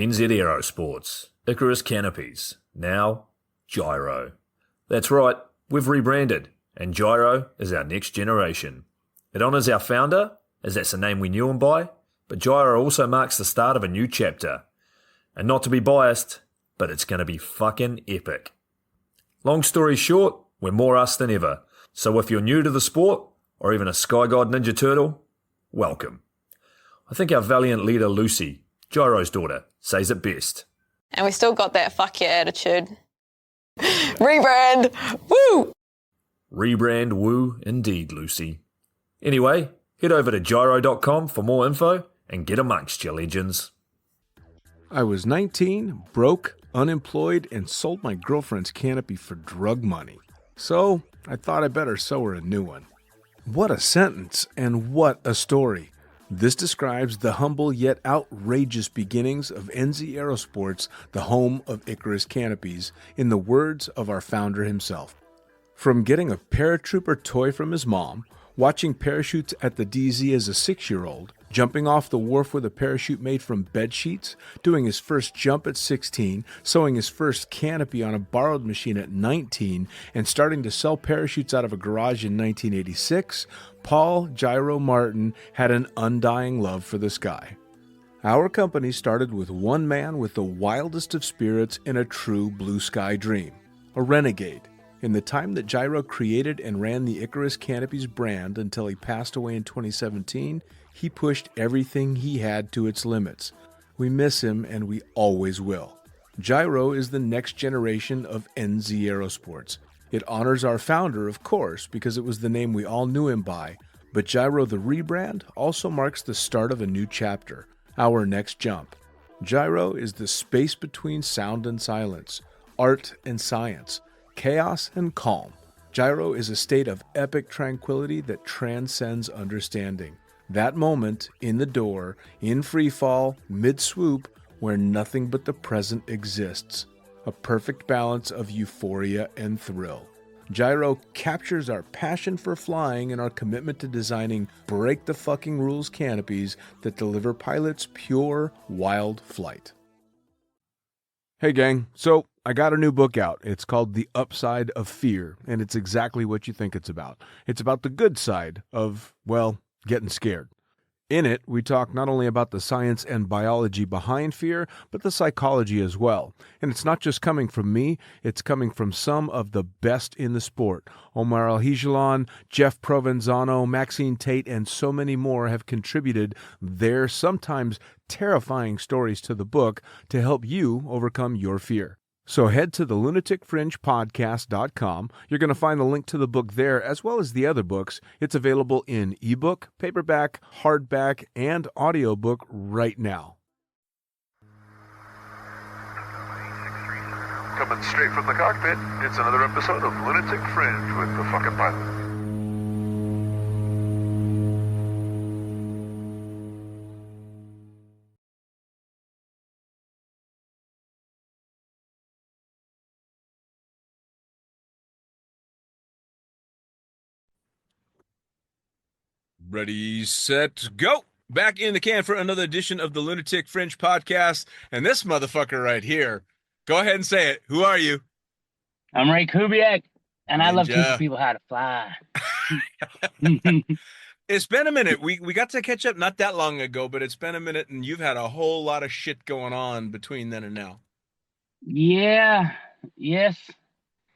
NZ Aerosports, Icarus Canopies, now Gyro. That's right, we've rebranded, and Gyro is our next generation. It honours our founder, as that's the name we knew him by, but Gyro also marks the start of a new chapter. And not to be biased, but it's going to be fucking epic. Long story short, we're more us than ever, so if you're new to the sport, or even a Sky God Ninja Turtle, welcome. I think our valiant leader Lucy, Gyro's daughter, says it best. And we still got that fuck yeah attitude. Rebrand! Woo! Rebrand woo indeed, Lucy. Anyway, head over to gyro.com for more info and get amongst you legends. I was 19, broke, unemployed, and sold my girlfriend's canopy for drug money. So I thought I better sew her a new one. What a sentence, and what a story. This describes the humble yet outrageous beginnings of NZ Aerosports, the home of Icarus Canopies, in the words of our founder himself. From getting a paratrooper toy from his mom, watching parachutes at the DZ as a 6-year-old, jumping off the wharf with a parachute made from bed sheets, doing his first jump at 16, sewing his first canopy on a borrowed machine at 19, and starting to sell parachutes out of a garage in 1986, Paul Gyro Martin had an undying love for the sky. Our company started with one man with the wildest of spirits and a true blue sky dream, a renegade. In the time that Gyro created and ran the Icarus Canopies brand until he passed away in 2017, he pushed everything he had to its limits. We miss him, and we always will. Gyro is the next generation of NZ Aerosports. It honors our founder, of course, because it was the name we all knew him by, but Gyro the rebrand also marks the start of a new chapter, our next jump. Gyro is the space between sound and silence, art and science, chaos and calm. Gyro is a state of epic tranquility that transcends understanding. That moment, in the door, in free fall, mid-swoop, where nothing but the present exists. A perfect balance of euphoria and thrill. Gyro captures our passion for flying and our commitment to designing break-the-fucking-rules canopies that deliver pilots pure, wild flight. Hey gang, so I got a new book out. It's called The Upside of Fear, and it's exactly what you think it's about. It's about the good side of, well, getting scared. In it, we talk not only about the science and biology behind fear, but the psychology as well. And it's not just coming from me, it's coming from some of the best in the sport. Omar Alhijalan, Jeff Provenzano, Maxine Tate, and so many more have contributed their sometimes terrifying stories to the book to help you overcome your fear. So head to the lunaticfringepodcast.com. You're going to find the link to the book there, as well as the other books. It's available in ebook, paperback, hardback, and audiobook right now. Coming straight from the cockpit, it's another episode of Lunatic Fringe with the fucking pilot. Ready, set, go! Back in the can for another edition of the Lunatic Fringe podcast. And this motherfucker right here, go ahead and say it. Who are you? I'm Ray Kubiak, and Ninja. I love teaching people how to fly. It's been a minute. We got to catch up not that long ago, but it's been a minute, and you've had a whole lot of shit going on between then and now. Yeah, yes,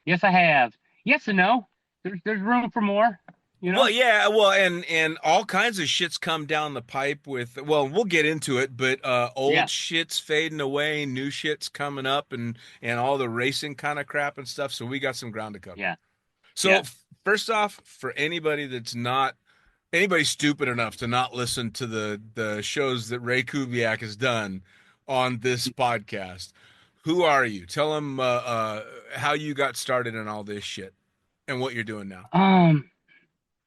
I have. Yes and no. There's room for more. You know? Well, yeah, well, and all kinds of shit's come down the pipe with, well, we'll get into it, but old shit's fading away, new shit's coming up, and all the racing kind of crap and stuff, so we got some ground to cover. Yeah. So, First off, for anybody that's not, anybody stupid enough to not listen to the shows that Ray Kubiak has done on this podcast, who are you? Tell them how you got started in all this shit and what you're doing now.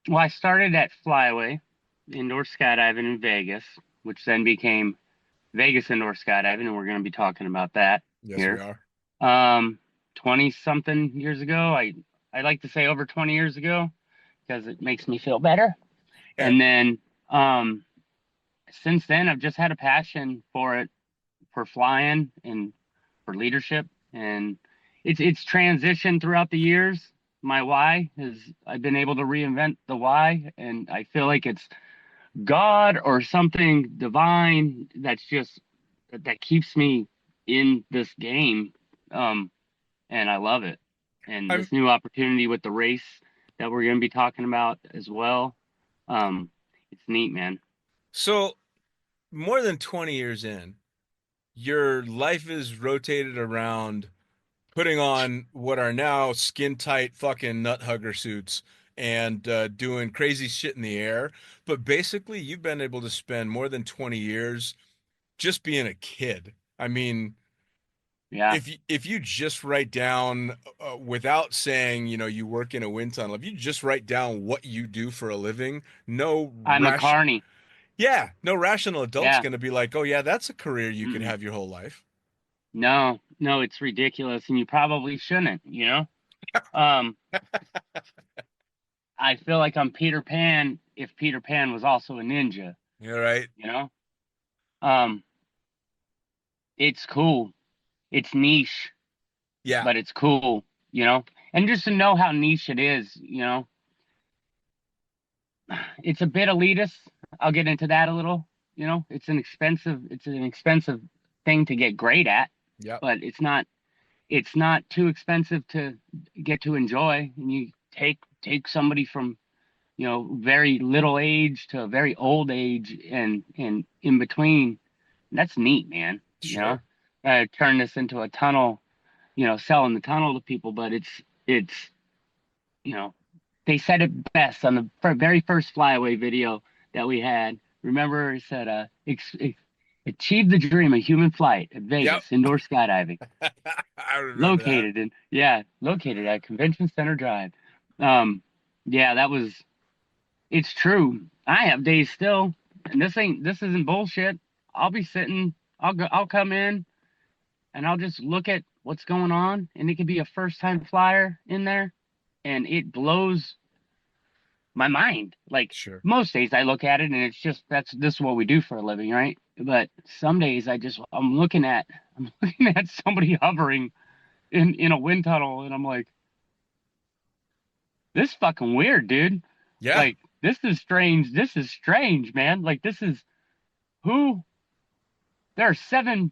Well, I started at Flyaway, indoor skydiving in Vegas, which then became Vegas Indoor Skydiving, and we're going to be talking about that here. Yes, we are. 20-something years ago. I like to say over 20 years ago because it makes me feel better. Yeah. And then since then, I've just had a passion for it for flying and for leadership. And it's transitioned throughout the years. My why is I've been able to reinvent the why, and I feel like it's God or something divine that's just that keeps me in this game. And I love it. And this new opportunity with the race that we're going to be talking about as well. It's neat, man. So, more than 20 years in, your life is rotated around putting on what are now skin tight fucking nut hugger suits and doing crazy shit in the air. But basically, you've been able to spend more than 20 years just being a kid. I mean, Yeah. if you just write down without saying, you know, you work in a wind tunnel, if you just write down what you do for a living, I'm a carny. Yeah, no rational adult's Yeah. going to be like, "Oh yeah, that's a career you could have your whole life." No, it's ridiculous, and you probably shouldn't, you know? Um, I feel like I'm Peter Pan if Peter Pan was also a ninja, You're right. you know? Um, it's cool. It's niche, Yeah. but it's cool, you know? And just to know how niche it is, you know? It's a bit elitist. I'll get into that a little, you know? It's an expensive thing to get great at, Yeah. but it's not too expensive to get to enjoy. And you take somebody from, you know, very little age to a very old age and in between. That's neat, man. Sure. You know, I turn this into a tunnel, you know, selling the tunnel to people, but it's, you know, they said it best on the very first flyaway video that we had. Remember, it said, achieve the dream of human flight at Vegas indoor skydiving. I remember Located at Convention Center Drive. Yeah, it's true. I have days still, and this isn't bullshit. I'll come in and I'll just look at what's going on, and it could be a first time flyer in there, and it blows my mind. Like, Sure. most days I look at it and it's just this is what we do for a living, right? But some days I'm looking at somebody hovering in a wind tunnel, and I'm like, this is fucking weird, dude. Yeah. Like, this is strange. This is strange, man. Like, there are 7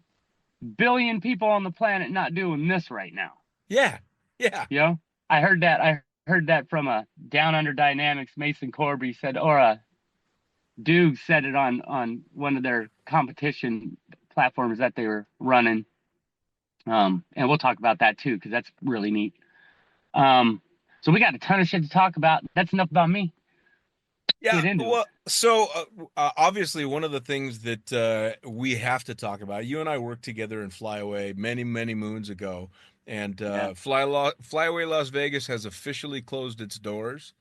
billion people on the planet not doing this right now. Yeah. Yeah. You know, I heard that from a Down Under Dynamics. Mason Corby said, or a Duke said it on one of their competition platforms that they were running. And we'll talk about that too, because that's really neat. So we got a ton of shit to talk about. That's enough about me. Yeah. Get into Well, it. so obviously one of the things that we have to talk about, you and I worked together in Flyaway many, many moons ago, and Flyaway Las Vegas has officially closed its doors,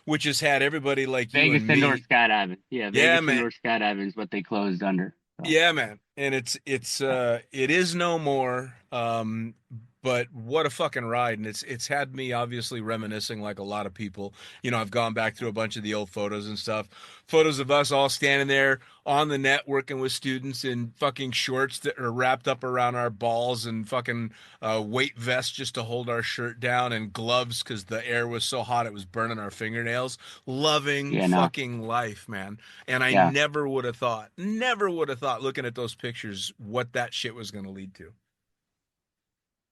which has had everybody like you Vegas and me. indoor skydiving. Yeah, Vegas man. indoor skydiving is what they closed under. So. Yeah, man. And it is no more. But what a fucking ride. And it's had me obviously reminiscing like a lot of people. You know, I've gone back through a bunch of the old photos and stuff. Photos of us all standing there on the net working with students in fucking shorts that are wrapped up around our balls and fucking weight vests just to hold our shirt down and gloves because the air was so hot it was burning our fingernails. Loving fucking life, man. And I never would have thought looking at those pictures what that shit was going to lead to.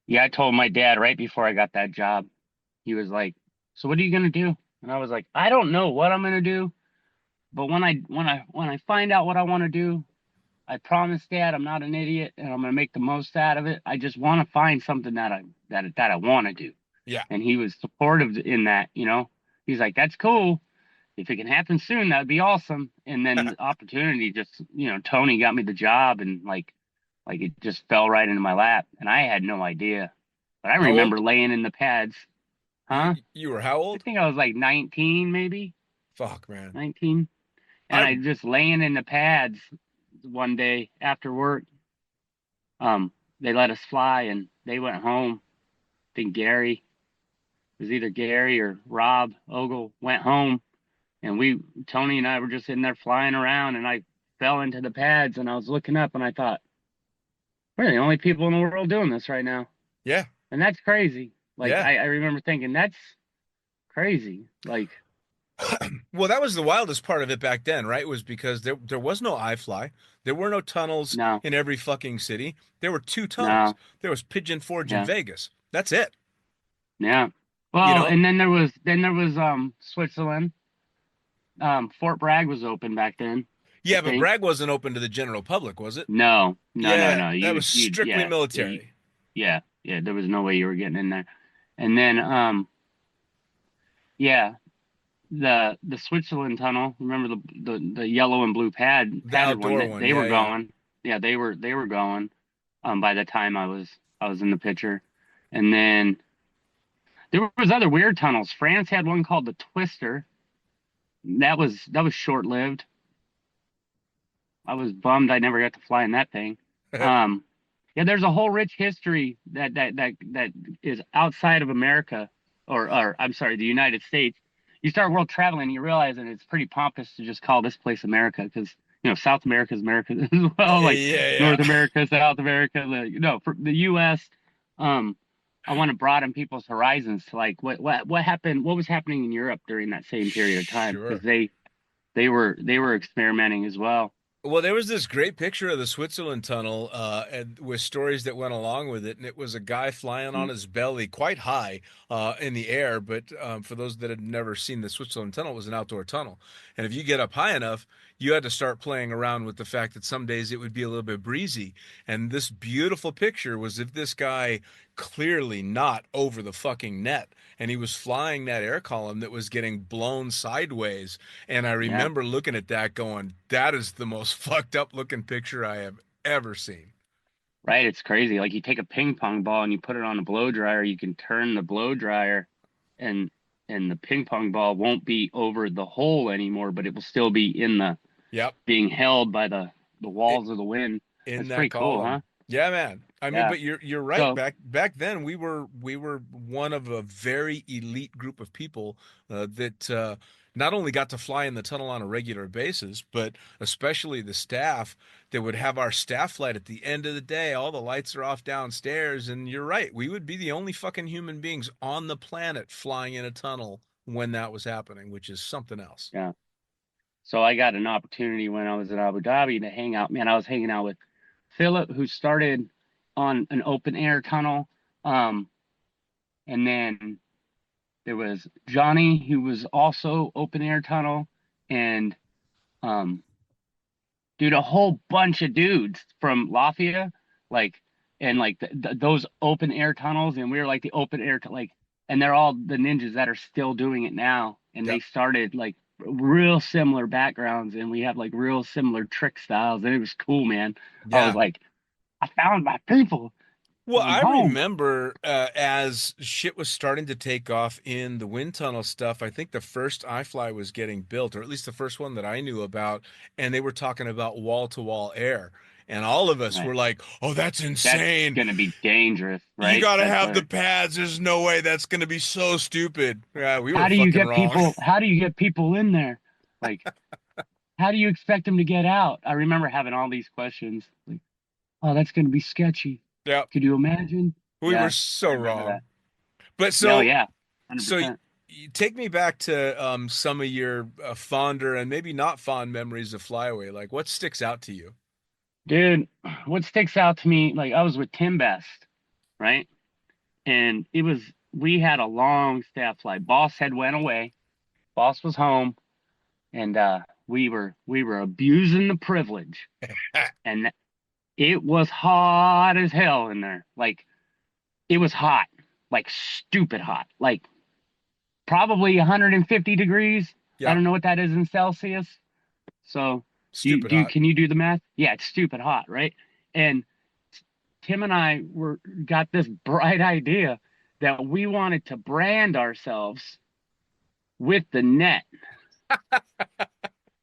Yeah, I told my dad right before I got that job. He was like, "So what are you gonna do?" And I was like, "I don't know what I'm gonna do, but when I find out what I want to do, I promise, Dad, I'm not an idiot, and I'm gonna make the most out of it. I just want to find something that I want to do." Yeah. And he was supportive in that. You know, he's like, "That's cool. If it can happen soon, that'd be awesome." And then the opportunity just, you know, Tony got me the job, and like it just fell right into my lap, and I had no idea. But I remember laying in the pads. Huh? You were how old? I think I was like 19, maybe. Fuck, man. 19. And I just laying in the pads one day after work. They let us fly, and they went home. I think it was either Gary or Rob Ogle went home, and Tony and I were just sitting there flying around, and I fell into the pads, and I was looking up, and I thought, We're the only people in the world doing this right now. Yeah. And that's crazy. Like, Yeah. I remember thinking, that's crazy. Like, Well, that was the wildest part of it back then, right? Was because there was no iFly. There were no tunnels no, in every fucking city. There were two tunnels. no, There was Pigeon Forge in yeah, Vegas. That's it. yeah. You Well, know? and then there was Switzerland. Fort Bragg was open back then, I Yeah, but think. Bragg wasn't open to the general public, was it? No, no, no, Yeah, no. that was strictly Yeah, military. yeah. There was no way you were getting in there. And then, yeah, the Switzerland tunnel. Remember the yellow and blue The padded one outdoor that one. they Yeah, were yeah. going. Yeah, they were going. By the time I was in the picture, and then there was other weird tunnels. France had one called the Twister. That was short lived. I was bummed I never got to fly in that thing. Um, yeah, there's a whole rich history that is outside of America, or I'm sorry, the United States. You start world traveling, you realize that it's pretty pompous to just call this place America because South America is America as well, like Yeah, North America, South America, for the U.S. Um, I want to broaden people's horizons to like what happened, what was happening in Europe during that same period of time because Sure. they were experimenting as well. Well, there was this great picture of the Switzerland Tunnel, and with stories that went along with it, and it was a guy flying on Mm, his belly quite high in the air. But for those that had never seen the Switzerland Tunnel, it was an outdoor tunnel, and if you get up high enough, you had to start playing around with the fact that some days it would be a little bit breezy. And this beautiful picture was of this guy clearly not over the fucking net, and he was flying that air column that was getting blown sideways, and I yeah. remember looking at that going, that is the most fucked up looking picture I have ever seen. Right, it's crazy. Like you take a ping pong ball and you put it on a blow dryer, you can turn the blow dryer and the ping pong ball won't be over the hole anymore, but it will still be in the Yep. being held by the It, walls of the wind. in That's that pretty cool, huh? column. Yeah, man. I mean, Yeah. but you're right. So, Back then we were one of a very elite group of people that not only got to fly in the tunnel on a regular basis, but especially the staff that would have our staff flight at the end of the day. All the lights are off downstairs, and you're right. We would be the only fucking human beings on the planet flying in a tunnel when that was happening, which is something else. yeah. So I got an opportunity when I was in Abu Dhabi to hang out. Man, I was hanging out with Philip, who started on an open air tunnel. Um, and then there was Johnny, who was also open air tunnel, and um, dude, a whole bunch of dudes from Lafayette, like, and like those open air tunnels, and we were like the open air, like, and they're all the ninjas that are still doing it now, and they Yep. started like real similar backgrounds, and we have like real similar trick styles, and it was cool, man. I was Yeah. like, I found my people. Well, I'm I home. remember as shit was starting to take off in the wind tunnel stuff. I think the first iFly was getting built, or at least the first one that I knew about, and they were talking about wall to wall air. And all of us Right. were like, "Oh, that's That's insane. gonna be dangerous, You right? got to That's have the where. pads. There's no way that's going to be so stupid." Yeah, we were How do you fucking get wrong. people? How do you get people in there? Like, how do you expect them to get out? I remember having all these questions. Like, oh, that's going to be sketchy. Yeah, Could you imagine? we were Yeah, I so remember wrong. that. But Yeah, oh, so yeah, so 100%. you take me back to some of your fonder and maybe not fond memories of Flyaway. Like, what sticks out to you? Dude, what sticks out to me, like I was with Tim Best, right? And we had a long staff flight. Boss had went away. Boss was home, and we were abusing the privilege, and it was hot as hell in there. Like it was hot, like stupid hot, like probably 150 degrees. I Yeah, don't know what that is in Celsius. So stupid hot. can you do the math? Yeah, it's stupid hot, right? And Tim and I were got this bright idea that we wanted to brand ourselves with the net.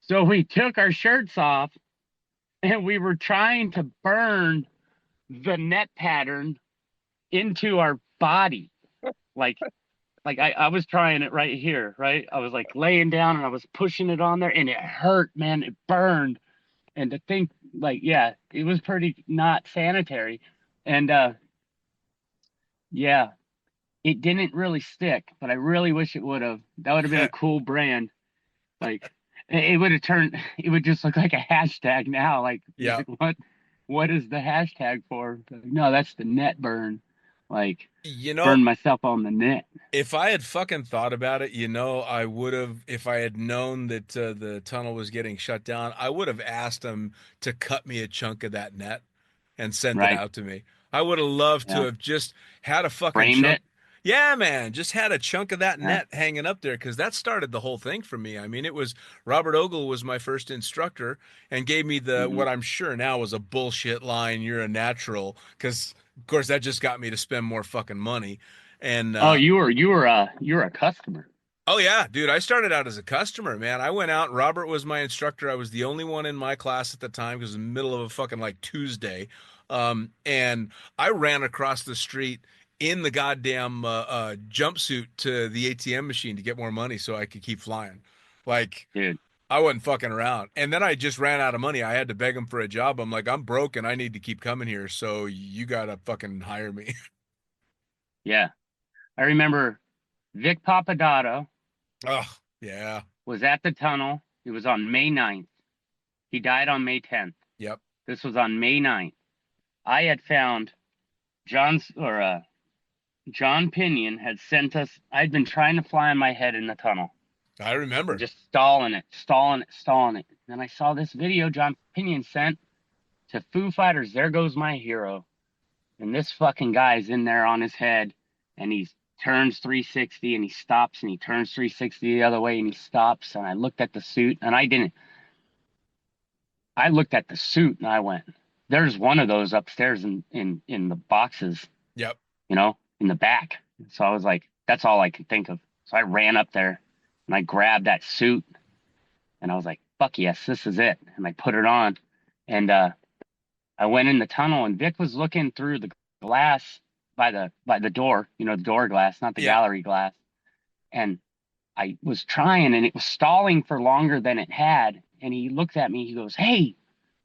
So we took our shirts off and we were trying to burn the net pattern into our body. Like I was trying it right here, right? I was like laying down and I was pushing it on there and it hurt, man. It burned. And to think like, yeah, it was pretty not sanitary. And yeah, it didn't really stick, but I really wish it would have. That would have been a cool brand. Like it would have turned, it would just look like a hashtag now. Like, Yeah. what is the hashtag for? Like, no, that's the net burn. Like, You know, burn myself on the net. if I had fucking thought about it, I would have, if I had known that the tunnel was getting shut down, I would have asked them to cut me a chunk of that net and sent it Right. out to me. I would have loved to Yeah. have just had a fucking Framed chunk. it. Yeah, man, just had a chunk of that Yeah. net hanging up there because that started the whole thing for me. I mean, it was Robert Ogle was my first instructor and gave me the Hmm. what I'm sure now was a bullshit line, "You're a natural," because of course that just got me to spend more fucking money. And Oh, you were a customer. oh yeah, dude, I started out as a customer, man. I went out, Robert was my instructor. I was the only one in my class at the time because it was in the middle of a fucking like Tuesday. And I ran across the street in the goddamn jumpsuit to the ATM machine to get more money so I could keep flying. Like Dude. I wasn't fucking around. And then I just ran out of money. I had to beg him for a job. I'm like, I'm broke and I need to keep coming here, so you gotta fucking hire me. Yeah. I remember Vic Papadoto Oh, yeah. was at the tunnel. It was on May 9th. He died on May 10th. Yep. This was on May 9th. I had found John Pinion had sent us. I'd been trying to fly on my head in the tunnel, I remember. just stalling it, stalling it, stalling it. Then I saw this video John Pinion sent to Foo Fighters, There Goes My Hero. And this fucking guy's in there on his head, and he turns 360 and he stops and he turns 360 the other way and he stops. And I looked at the suit and I looked at the suit and I went, there's one of those upstairs in the boxes, Yep. in the back. So I was like, that's all I could think of. So I ran up there and I grabbed that suit and I was like, fuck yes, this is it. And I put it on and I went in the tunnel and Vic was looking through the glass by the door, the door glass, not the Yeah. gallery glass. And I was trying and it was stalling for longer than it had. And he looked at me, he goes, hey,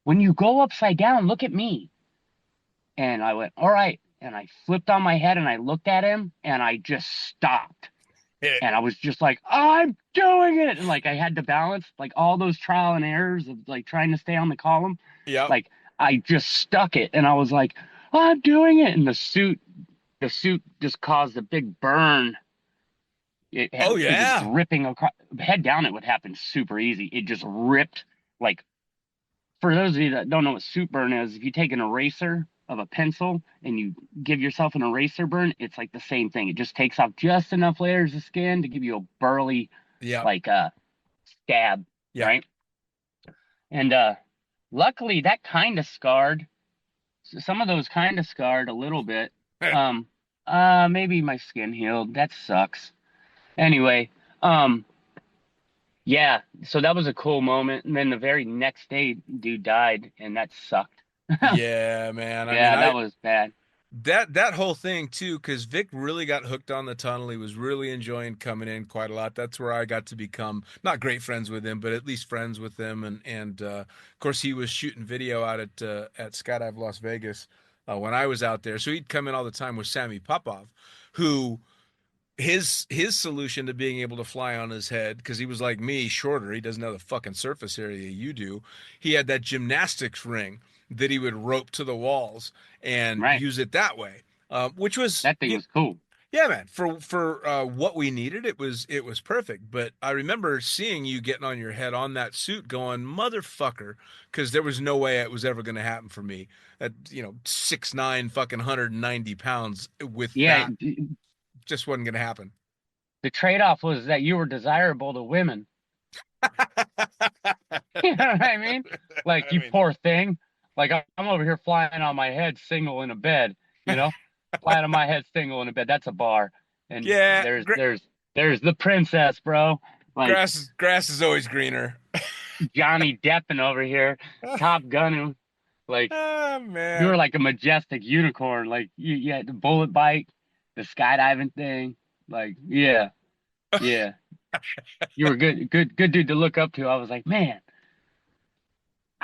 when you go upside down, look at me. And I went, all right. And I flipped on my head and I looked at him and I just stopped. Yeah. And I was just like, I'm doing it. And like I had to balance like all those trial and errors of like trying to stay on the column. Yep. Like I just stuck it and I was like, I'm doing it. And the suit just caused a big burn. It was ripping across head down. It would happen super easy. It just ripped. Like, for those of you that don't know what suit burn is, if you take an eraser of a pencil and you give yourself an eraser burn, it's like the same thing. It just takes off just enough layers of skin to give you a burly, Yeah. like scab, Yeah. right? And luckily that kind of scarred. Some of those kind of scarred a little bit. Maybe my skin healed. That sucks. Anyway, yeah, so that was a cool moment. And then the very next day, dude died, and that sucked. Yeah, man. Yeah, that was bad. That whole thing too, because Vic really got hooked on the tunnel. He was really enjoying coming in quite a lot. That's where I got to become not great friends with him, but at least friends with him. And of course, he was shooting video out at Skydive Las Vegas when I was out there. So he'd come in all the time with Sammy Popov, who his solution to being able to fly on his head, because he was like me, shorter. He doesn't have the fucking surface area you do. He had that gymnastics ring that he would rope to the walls and Right. use it that way, which was That thing was cool. yeah, man. For what we needed, it was perfect. But I remember seeing you getting on your head on that suit, going motherfucker, because there was no way it was ever going to happen for me. At 6'9", fucking 190 pounds with Yeah, that, just wasn't going to happen. the trade-off was that you were desirable to women. You know what I mean? Like, you poor thing. Like, I'm over here flying on my head single in a bed, flying on my head single in a bed. That's a bar. And Yeah, there's the princess, bro. Like, grass is always greener. Johnny Depping over here, Top Gunning. Like, Oh man, you were like a majestic unicorn. Like, you had the bullet bike, the skydiving thing. Like, yeah. You were good dude to look up to. I was like, man,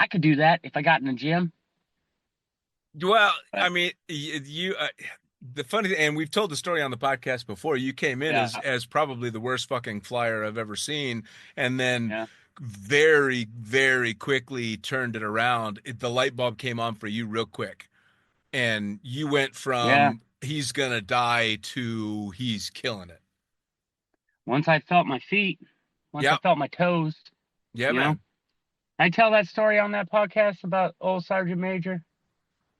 I could do that if I got in the gym. Well, I But, mean, you the funny thing, and we've told the story on the podcast before. You came in yeah, as probably the worst fucking flyer I've ever seen, and then yeah, very, very quickly turned it around. The light bulb came on for you real quick, and you went yeah. from he's gonna die to he's killing it. Once I felt my feet, once I Yep. felt my toes, Yeah, you know. man. I tell that story on that podcast about old Sergeant Major.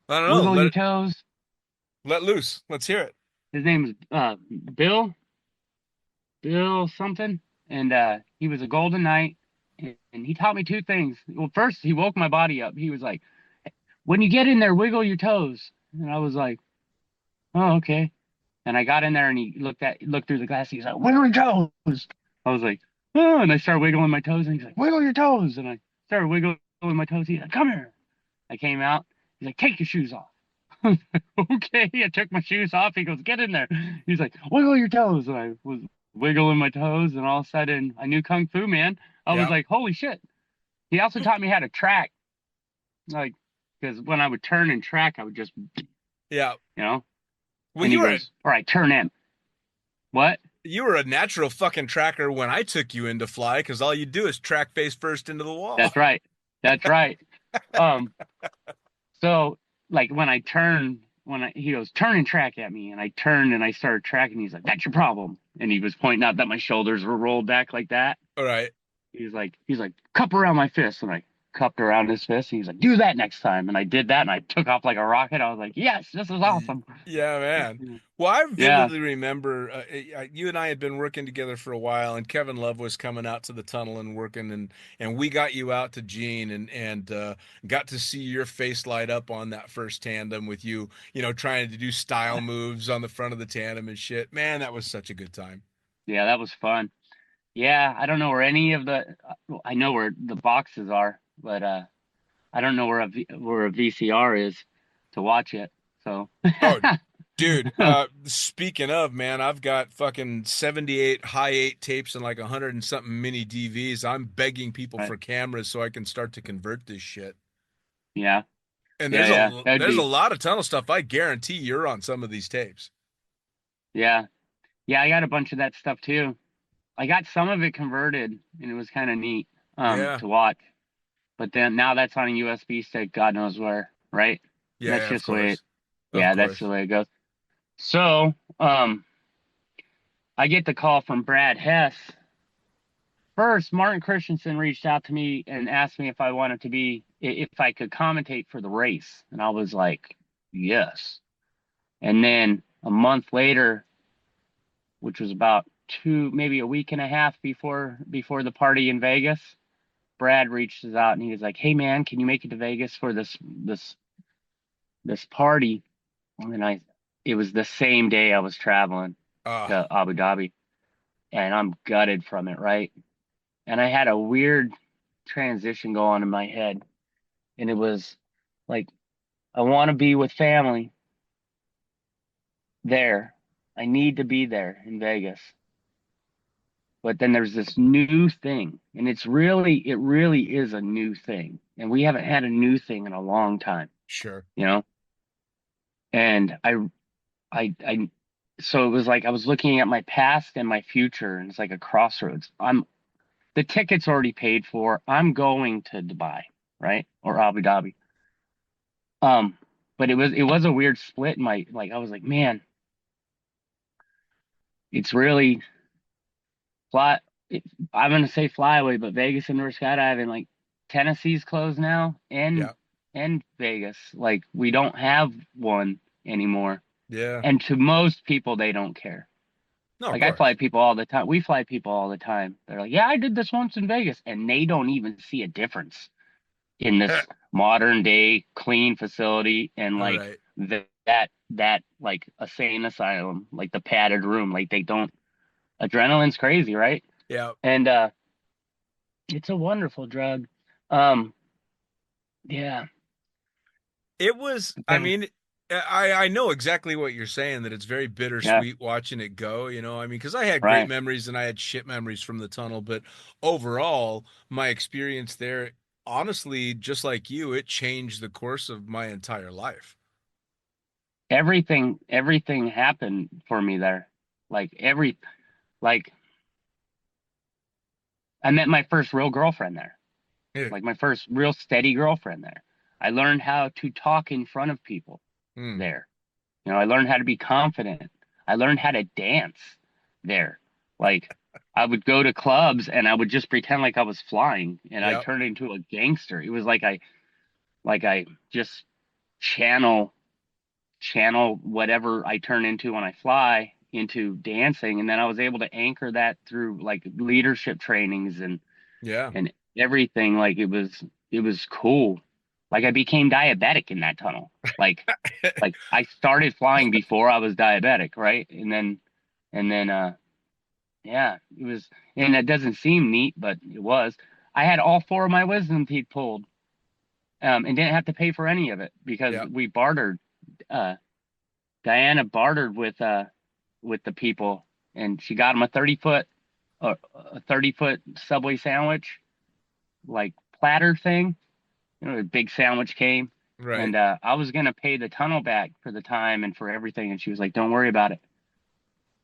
I don't know. Wiggle your toes. Let loose. Let's hear it. His name is Bill, Bill something, and he was a Golden Knight, and he taught me two things. Well, first he woke my body up. He was like, "When you get in there, wiggle your toes," and I was like, "Oh, okay." And I got in there, and he looked through the glass. He's like, "Wiggle your toes." I was like, "Oh," and I started wiggling my toes, and he's like, "Wiggle your toes," and I started wiggling my toes. He's like, "Come here." I came out. He's like, "Take your shoes off." Okay, I took my shoes off. He goes, "Get in there." He's like, "Wiggle your toes." And I was wiggling my toes, and all of a sudden, I knew Kung Fu, man. I was Yep. like, "Holy shit." He also taught me how to track, like, because when I would turn and track, I would just, Yeah. you know, Well, and he goes, "All right, turn in." What? you were a natural fucking tracker when I took you into fly, because all you do is track face first into the wall. That's right. That's right. Um, so like when I turn, he goes, "Turn and track at me," and I turned and I started tracking. He's like, "That's your problem," and he was pointing out that my shoulders were rolled back like that. All right. He's like, "Cup around my fist," and I cupped around his fist. And he's like, "Do that next time," and I did that, and I took off like a rocket. I was like, "Yes, this is awesome." Yeah, man. Well, I Yeah, vividly remember you and I had been working together for a while, and Kevin Love was coming out to the tunnel and working, and we got you out to Gene, and got to see your face light up on that first tandem with you, trying to do style moves on the front of the tandem and shit. Man, that was such a good time. yeah, that was fun. Yeah, I don't know where any of the, I know where the boxes are, but I don't know where a VCR is to watch it. So Oh, dude, speaking of, man, I've got fucking 78 high 8 tapes and like 100 and something mini DVs. I'm begging people right. for cameras so I can start to convert this shit. Yeah, And yeah, there's yeah. a That'd there's a be lot of tunnel stuff. I guarantee you're on some of these tapes. yeah, yeah. I got a bunch of that stuff too. I got some of it converted, and it was kind of neat Yeah. to watch. But then now that's on a USB stick, God knows where, right? That's Yeah, of just the way it, course. Of yeah, that's the course. way it goes. So, I get the call from Brad Hess. First, Martin Christensen reached out to me and asked me if I wanted to be, if I could commentate for the race. And I was like, yes. And then a month later, which was about maybe a week and a half before the party in Vegas, Brad reaches out and he was like, "Hey man, can you make it to Vegas for this party?" And it was the same day I was traveling Ah, to Abu Dhabi, and I'm gutted from it, right? And I had a weird transition go on in my head, and it was like, I want to be with family there. I need to be there in Vegas. But then there's this new thing, and it really is a new thing. And we haven't had a new thing in a long time, sure. you know? And I, so it was like I was looking at my past and my future, and it's like a crossroads. The ticket's already paid for. I'm going to Dubai, right? Or Abu Dhabi. But it was a weird split in my, like, I was like, man, it's really fly. It, I'm gonna say flyaway, but Vegas indoor skydiving, like Tennessee's closed now, Yeah. and Vegas, like we don't have one anymore. Yeah. And to most people, they don't care. No, of Like I fly course. people all the time. We fly people all the time. They're like, "Yeah, I did this once in Vegas," and they don't even see a difference in this modern day clean facility and All like right. that like a sane asylum, like the padded room. Like they don't. Adrenaline's crazy, right? Yeah. And it's a wonderful drug. Yeah. It was, I Then mean, I know exactly what you're saying, that it's very yeah, bittersweet watching it go, I mean, because I had great right. memories and I had shit memories from the tunnel, but overall, my experience there, honestly, just like you, it changed the course of my entire life. Everything happened for me there. Like like I met my first real girlfriend there. Yeah. Like my first real steady girlfriend there. I learned how to talk in front of people Hmm. there. I learned how to be confident. I learned how to dance there. Like I would go to clubs and I would just pretend like I was flying and I Yep. turned into a gangster. It was like I just channel whatever I turn into when I fly into dancing. And then I was able to anchor that through like leadership trainings Yeah. and everything. Like it was cool. Like I became diabetic in that tunnel. Like I started flying before I was diabetic, right? And then yeah, it was, and that doesn't seem neat, but it was. I had all four of my wisdom teeth pulled, and didn't have to pay for any of it because Yep. we bartered. Uh, Diana bartered with the people, and she got them a 30-foot Subway sandwich, like platter thing. A big sandwich came, Right. and I was gonna pay the tunnel back for the time and for everything, and she was like, "Don't worry about it,"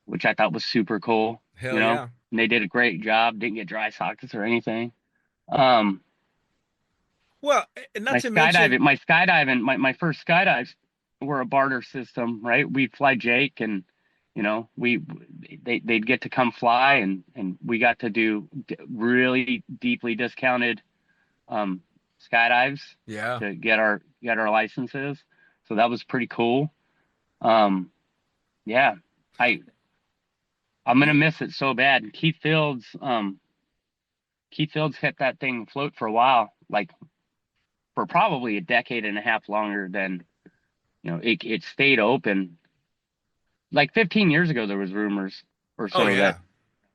which I thought was super cool. Hell yeah. And they did a great job. Didn't get dry sockets or anything. Um, Well, and not my to mention, skydiving, my skydiving, my first skydives were a barter system, right? We'd fly Jake, and they'd get to come fly, and we got to do really deeply discounted um, skydives yeah. to get our licenses. So that was pretty cool. Um, yeah, I'm gonna miss it so bad. Keith Fields kept that thing afloat for a while, like for probably a decade and a half longer than it stayed open. Like 15 years ago, there was rumors or Oh so that yeah.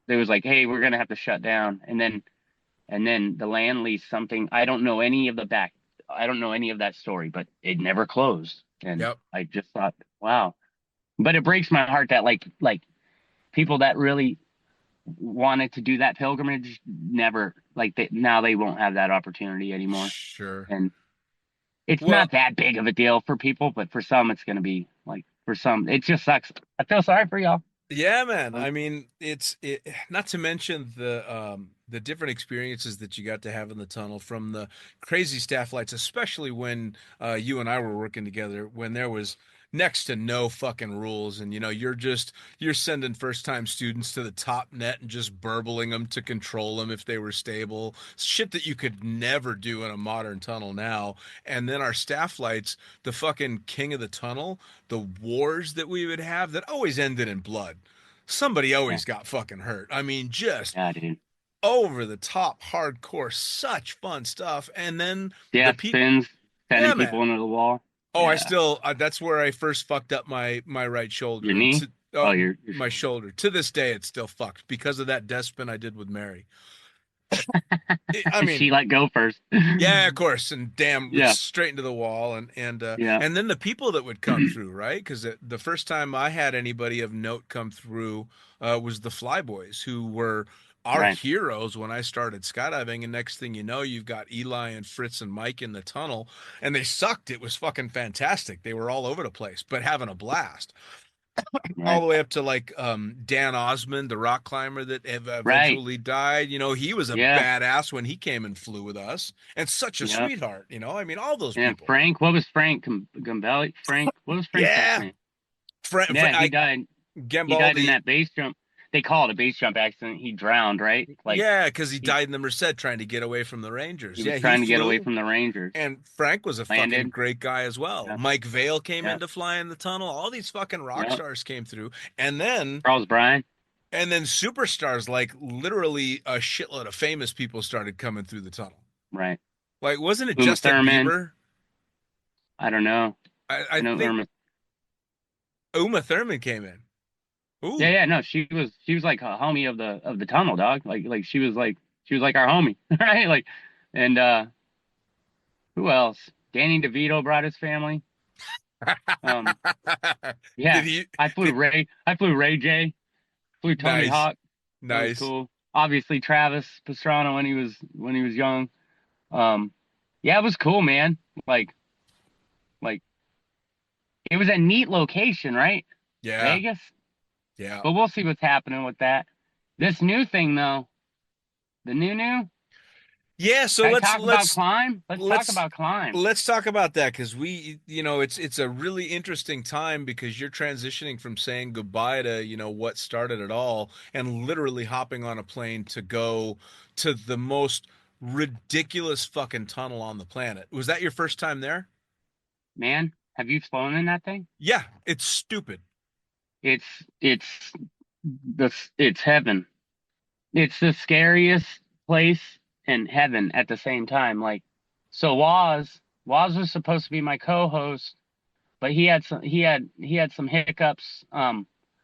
they was like, "Hey, we're gonna have to shut down," and then the land lease something. I don't know any of that story, but it never closed, and Yep. I just thought, wow. But it breaks my heart that like people that really wanted to do that pilgrimage never, now they won't have that opportunity anymore. Sure. And it's Well, not that big of a deal for people, but for some it's going to be, like, for some it just sucks. I feel sorry for y'all. yeah, man. Um, I mean, not to mention the different experiences that you got to have in the tunnel from the crazy staff lights, especially when you and I were working together when there was next to no fucking rules and you're sending first time students to the top net and just burbling them to control them if they were stable. Shit that you could never do in a modern tunnel now. And then our staff lights, the fucking king of the tunnel, the wars that we would have that always ended in blood. Somebody yeah, always got fucking hurt. I mean, just yeah, dude. over the top hardcore, such fun stuff. And then the Death people, spins, yeah, sending man. people into the wall. Oh, I Yeah. still, that's where I first fucked up my right Your shoulder. And knee. Oh, your my shoulder. To this day, it's still fucked because of that death spin I did with Mary. I she mean, let go first. yeah, of course, and damn, Yeah, straight into the wall, yeah. and then the people that would come through, right? Because the first time I had anybody of note come through was the Flyboys, who were our Right. heroes when I started skydiving. And next thing you know, you've got Eli and Fritz and Mike in the tunnel, and they sucked. It was fucking fantastic. They were all over the place, but having a blast all Right. the way up to like Dan Osmond, the rock climber that Right. eventually died. He was a Yeah. badass when he came and flew with us, and such a Yeah. sweetheart. I mean, all those Yeah. people. Frank. What was Frank Gambelli? Frank. What was Frank's last Yeah, name? Yeah, he died. He died in Gambaldi. that base jump. They call it a base jump accident. He drowned, right? Like Yeah, because he he died in the Merced trying to get away from the he Rangers. was Yeah, he trying to get away flew, from the Rangers. and Frank was a fucking Landed. great guy as well. Yeah. Mike Vale came Yeah. in to fly in the tunnel. All these fucking rock Yeah. stars came through, and then Charles Bryan. superstars, like literally a shitload of famous people started coming through the tunnel. Right. Like, wasn't it Uma Justin Thurman. Bieber? I don't know. I I know think Irma. Uma Thurman came in. Yeah, Ooh, yeah. No, she was like a homie of the tunnel, dog. Like she was like our homie, right? Like, and who else? Danny DeVito brought his family. Um, did yeah. he? I flew Did Ray. I flew Ray J. Flew Tony nice, Hawk. That was nice. cool. Obviously Travis Pastrana when he was young. Yeah, it was cool, man. Like, like it was a neat location, right? Yeah. Vegas. Yeah. But we'll see what's happening with that. This new thing, though, the new. Yeah, so Can I let's talk about let's climb? Let's talk let's about climb. let's talk about that because it's a really interesting time because you're transitioning from saying goodbye to, what started it all and literally hopping on a plane to go to the most ridiculous fucking tunnel on the planet. Was that your first time there? Man, have you flown in that thing? Yeah, it's stupid. It's it's heaven. It's the scariest place and heaven at the same time. Like, so Waz was supposed to be my co-host, but he had some hiccups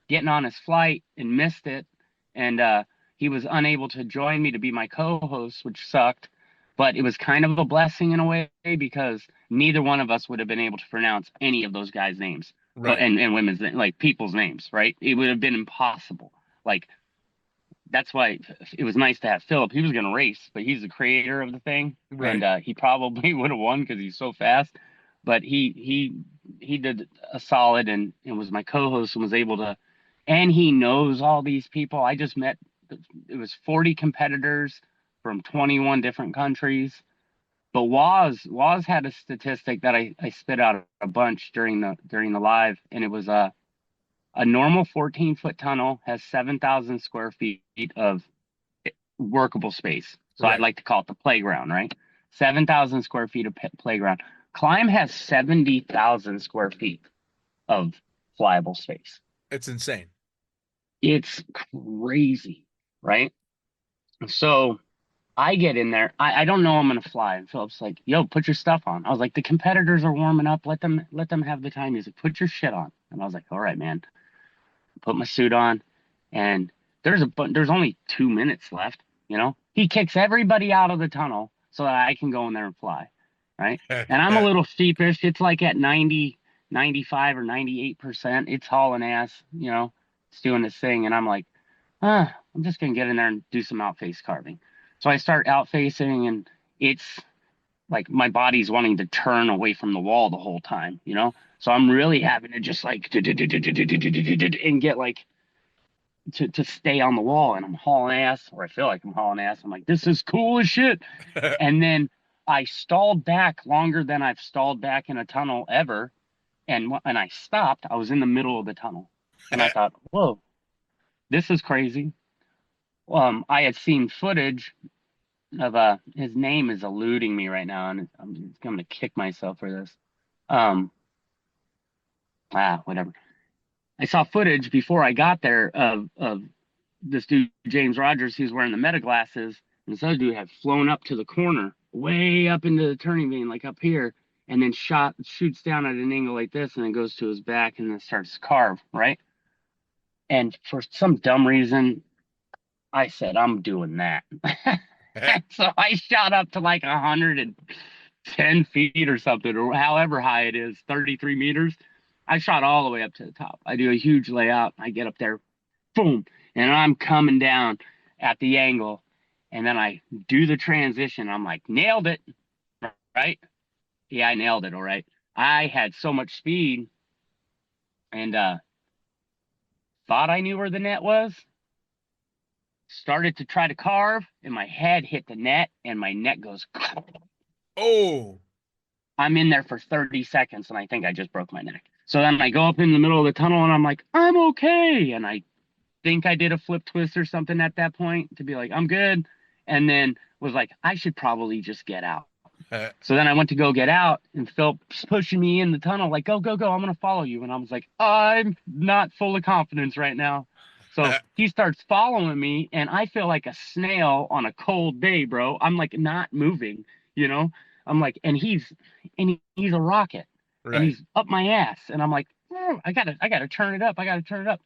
getting on his flight and missed it, and he was unable to join me to be my co-host, which sucked. But it was kind of a blessing in a way because neither one of us would have been able to pronounce any of those guys' names, Right. and women's, like, people's names, right? It would have been impossible. Like, that's why it was nice to have Philip. He was going to race, but he's the creator of the thing, Right. and he probably would have won because he's so fast. But he did a solid and was my co-host and was able to, and he knows all these people. I just met. It was 40 competitors from 21 different countries. But Waz had a statistic that I spit out a bunch during the live, and it was a normal 14-foot tunnel has 7,000 square feet of workable space. So I'd Right. like to call it the playground, right? 7,000 square feet of playground. Climb has 70,000 square feet of flyable space. It's insane. It's crazy, right? So I get in there. I don't know I'm gonna fly. And Philip's like, yo, put your stuff on. I was like, the competitors are warming up. Let them have the time. He's like, put your shit on. And I was like, all right, man. Put my suit on, and there's only 2 minutes left. He kicks everybody out of the tunnel so that I can go in there and fly, right? And I'm a little sheepish. It's like at 90, 95 or 98%. It's hauling ass, it's doing this thing, and I'm like, I'm just gonna get in there and do some outface carving. So I start outfacing, and it's like my body's wanting to turn away from the wall the whole time. So I'm really having to just like and get like to stay on the wall, and I'm hauling ass, or I feel like I'm hauling ass. I'm like, this is cool as shit. And then I stalled back longer than I've stalled back in a tunnel ever. And I stopped. I was in the middle of the tunnel, and I thought, whoa, this is crazy. I had seen footage of his name is eluding me right now, and I'm going to kick myself for this. Um, Whatever. I saw footage before I got there of this dude James Rogers, who's wearing the meta glasses, and this other dude had flown up to the corner, way up into the turning lane, like up here, and then shoots down at an angle like this, and then goes to his back and then starts to carve, right? And for some dumb reason, I said, I'm doing that. So I shot up to like 110 feet or something, or however high it is, 33 meters. I shot all the way up to the top. I do a huge layout. I get up there, boom, and I'm coming down at the angle. And then I do the transition. I'm like, nailed it, right? Yeah, I nailed it, all right. I had so much speed and thought I knew where the net was. Started to try to carve, and my head hit the net, and my net goes. Oh. I'm in there for 30 seconds, and I think I just broke my neck. So then I go up in the middle of the tunnel, and I'm like, I'm okay. And I think I did a flip twist or something at that point to be like, I'm good. And then was like, I should probably just get out. So then I went to go get out, and Phil's pushing me in the tunnel, like, go, go, go. I'm going to follow you. And I was like, I'm not full of confidence right now. So he starts following me, and I feel like a snail on a cold day, bro. I'm like not moving. I'm like, and he's a rocket, Right. and he's up my ass, and I'm like, I gotta turn it up. I gotta turn it up.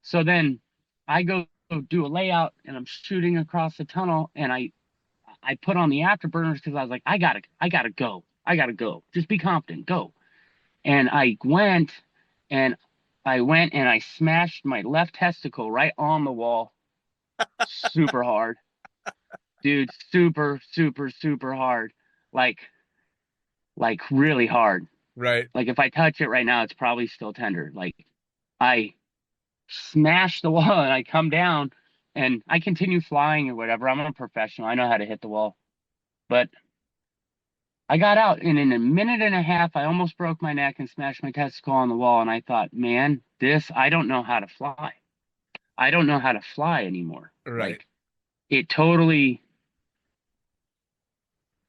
So then I go do a layout, and I'm shooting across the tunnel, and I put on the afterburners because I was like, I gotta go. Just be confident, go. And I went and I smashed my left testicle right on the wall super hard. dude, super, super, super hard. Like really hard. Right. Like if I touch it right now, it's probably still tender. Like I smash the wall and I come down and I continue flying or whatever. I'm a professional. I know how to hit the wall. But I got out and in a minute and a half, I almost broke my neck and smashed my testicle on the wall. And I thought, man, I don't know how to fly. I don't know how to fly anymore. Right. Like it totally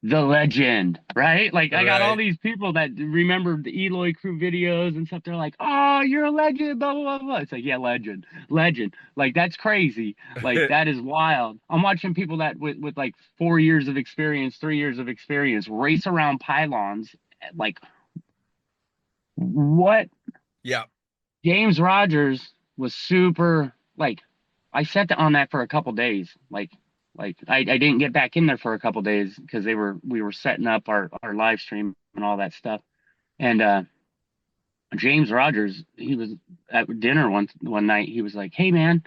the legend, right? Like I got all Right. these people that remember the Eloy crew videos and stuff. They're like, "Oh, you're a legend," blah blah blah blah. It's like, yeah, legend, legend. Like that's crazy. Like that is wild. I'm watching people that with like 4 years of experience, 3 years of experience, race around pylons. Like what? Yeah. James Rogers was super. Like I sat on that for a couple days. Like I didn't get back in there for a couple days because we were setting up our live stream and all that stuff. And James Rogers, he was at dinner one night. He was like, "Hey man,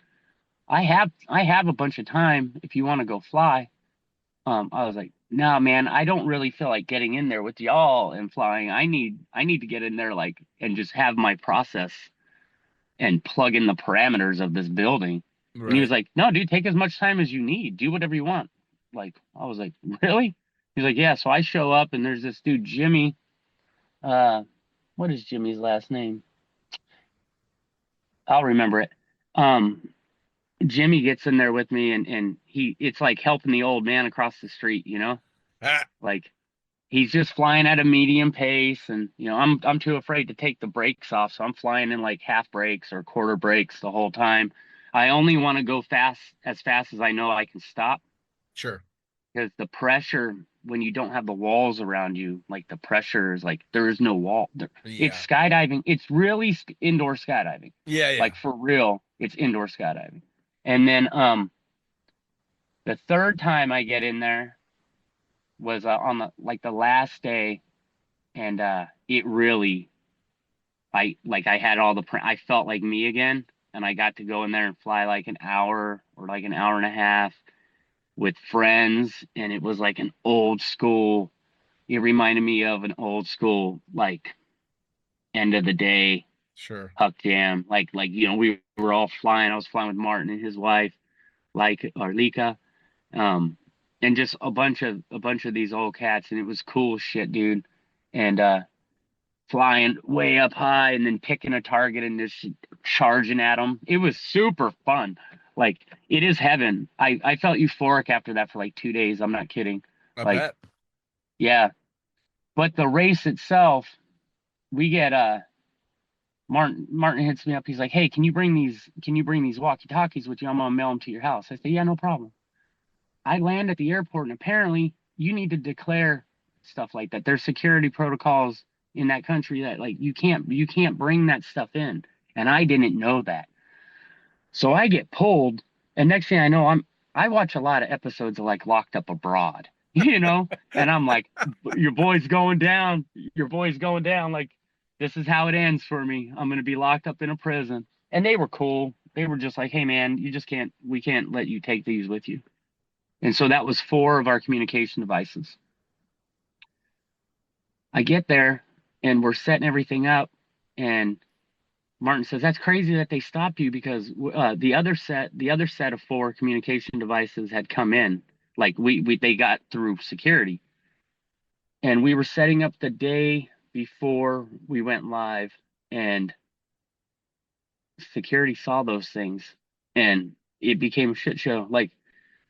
I have a bunch of time if you want to go fly." I was like, "No man, I don't really feel like getting in there with y'all and flying. I need to get in there like and just have my process and plug in the parameters of this building." And he was Right. like, "No, dude, take as much time as you need. Do whatever you want." Like, I was like, "Really?" He's like, "Yeah." So I show up and there's this dude, Jimmy. What is Jimmy's last name? I'll remember it. Um, Jimmy gets in there with me and it's like helping the old man across the street, you know? Ah, Like he's just flying at a medium pace and I'm too afraid to take the brakes off, so I'm flying in like half brakes or quarter brakes the whole time. I only want to go as fast as I know I can stop sure. because the pressure when you don't have the walls around you, like the pressure is like there is no wall. It's Yeah. skydiving. It's really indoor skydiving. Yeah. Yeah. Like for real, it's indoor skydiving. And then the third time I get in there was on the last day, and it really I had all I felt like me again, and I got to go in there and fly like an hour or like an hour and a half with friends, and it was like an old school. It reminded me of an old school like end of the day Sure. Huck Jam. Like we were all flying. I was flying with Martin and his wife, like Arlika, and just a bunch of these old cats, and it was cool shit, dude. And flying way up high and then picking a target and just charging at them. It was super fun. Like it is heaven. I felt euphoric after that for like 2 days. I'm not kidding. I Like, bet. yeah. But the race itself, we get Martin hits me up. He's like, "Hey, can you bring these walkie-talkies with you? I'm gonna mail them to your house." I say, "Yeah, no problem." I land at the airport and apparently you need to declare stuff like that. There's security protocols in that country that like you can't bring that stuff in. And I didn't know that. So I get pulled, and next thing I know, I watch a lot of episodes of like Locked Up Abroad, and I'm like, your boy's going down, your boy's going down. Like, this is how it ends for me. I'm gonna be locked up in a prison. And they were cool. They were just like, "Hey man, we can't let you take these with you." And so that was 4 of our communication devices. I get there and we're setting everything up, and Martin says, "That's crazy that they stopped you because the other set of 4 communication devices had come in. Like they got through security, and we were setting up the day before we went live, and security saw those things, and it became a shit show. Like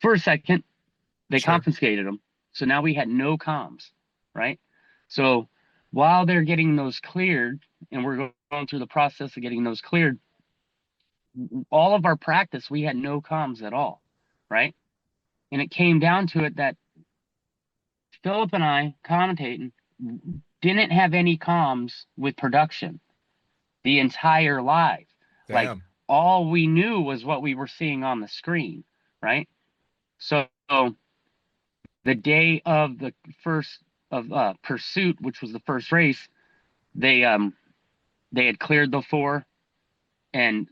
for a second, they Sure. confiscated them, so now we had no comms, right? So while they're getting those cleared, and we're going through the process of getting those cleared, all of our practice, we had no comms at all, right? And it came down to it that Philip and I, commentating, didn't have any comms with production the entire live. Like Damn. all we knew was what we were seeing on the screen, right? So the day of the first of Pursuit, which was the first race, they had cleared the 4, and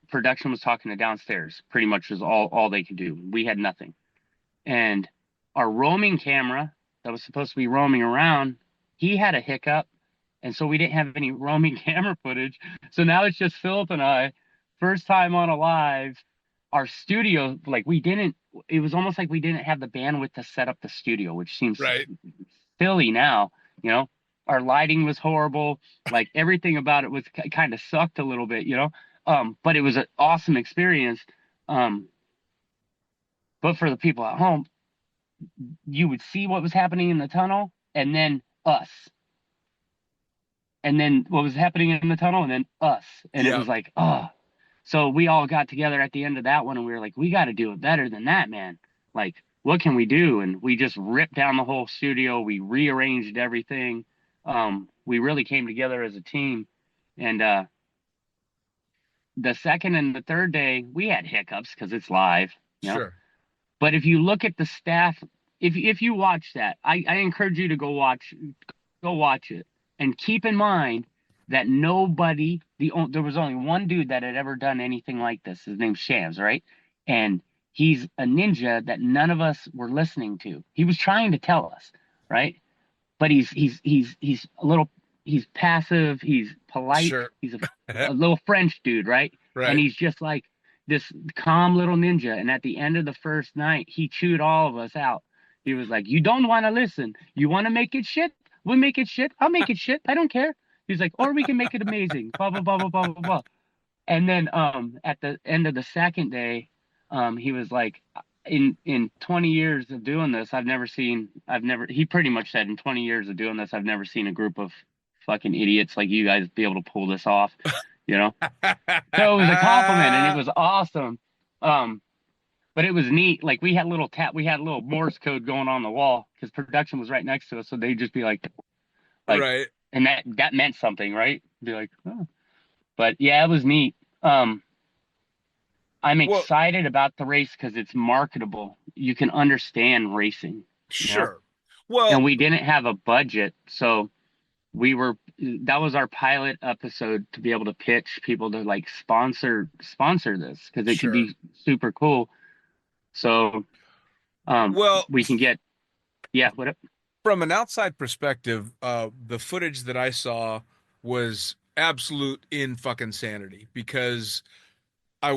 production was talking to downstairs. Pretty much was all they could do. We had nothing. And our roaming camera that was supposed to be roaming around, he had a hiccup, and so we didn't have any roaming camera footage. So now it's just Philip and I, first time on a live. Our studio, like it was almost like we didn't have the bandwidth to set up the studio, which seems Right. silly now, you know. Our lighting was horrible, like everything about it was kind of sucked a little bit, you know. But it was an awesome experience. But for the people at home, you would see what was happening in the tunnel, and then us, and then what was happening in the tunnel, and then us, and it Yeah. was like, oh. So we all got together at the end of that one, and we were like, we got to do it better than that, man. Like, what can we do? And we just ripped down the whole studio. We rearranged everything. We really came together as a team. And the second and the third day, we had hiccups because it's live, you know? Sure. But if you look at the staff, if you watch that, I encourage you to go watch it, and keep in mind that there was only one dude that had ever done anything like this. His name's Shams, right? And he's a ninja that none of us were listening to. He was trying to tell us, right? But he's a little, he's passive, he's polite, Sure. he's a little French dude, right? Right. And he's just like this calm little ninja. And at the end of the first night, he chewed all of us out. He was like, you don't want to listen. You want to make it shit? We'll make it shit. I'll make it shit. I don't care. He's like, or we can make it amazing. Blah, blah, blah, blah, blah, blah, blah. And then at the end of the second day, he was like, in 20 years of doing this, he pretty much said, in 20 years of doing this, I've never seen a group of fucking idiots like you guys be able to pull this off, you know? So it was a compliment, and it was awesome. But it was neat. Like we had a little Morse code going on the wall because production was right next to us. So they'd just be like, Right. and that meant something, right? Be like, oh. But yeah, it was neat. I'm Well- excited about the race because it's marketable. You can understand racing. Sure. Well, And we didn't have a budget, so that was our pilot episode to be able to pitch people to like sponsor this because it Sure. could be super cool. So well, we can get what from an outside perspective, the footage that I saw was absolute in fucking sanity because I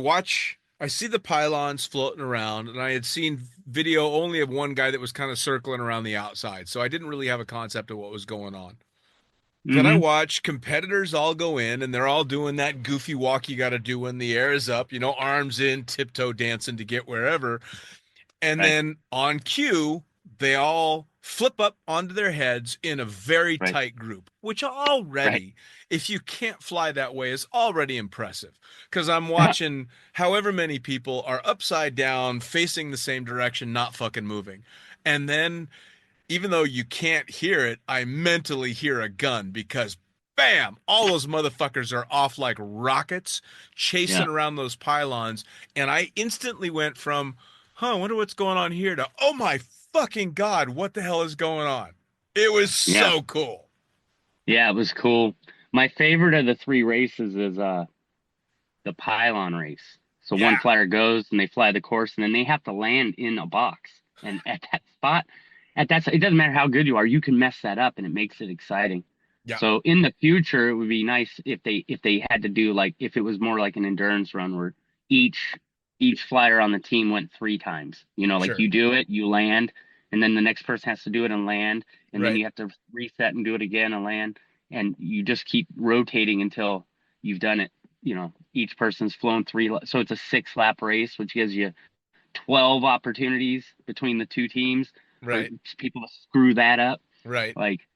see the pylons floating around, and I had seen video only of one guy that was kind of circling around the outside, so I didn't really have a concept of what was going on. Then I watch competitors all go in, and they're all doing that goofy walk you got to do when the air is up, you know, arms in, tiptoe dancing to get wherever. And then on cue, they all flip up onto their heads in a very tight group, which already, if you can't fly that way, is already impressive. Because I'm watching however many people are upside down, facing the same direction, not fucking moving. And then, even though you can't hear it, I mentally hear a gun because bam, all those motherfuckers are off like rockets, chasing around those pylons. And I instantly went from, I wonder what's going on here, to, oh my fucking God, what the hell is going on? It was so cool. Yeah, it was cool. My favorite of the three races is the pylon race. So one flyer goes and they fly the course, and then they have to land in a box. And at that spot, it doesn't matter how good you are, you can mess that up, and it makes it exciting. Yeah. So in the future, it would be nice if they had to do, like, if it was more like an endurance run where each flyer on the team went 3 times. You know, like you do it, you land, and then the next person has to do it and land, and then you have to reset and do it again and land, and you just keep rotating until you've done it. You know, each person's flown 3, so it's a 6-lap race, which gives you 12 opportunities between the 2 teams for people to screw that up. Right. Like,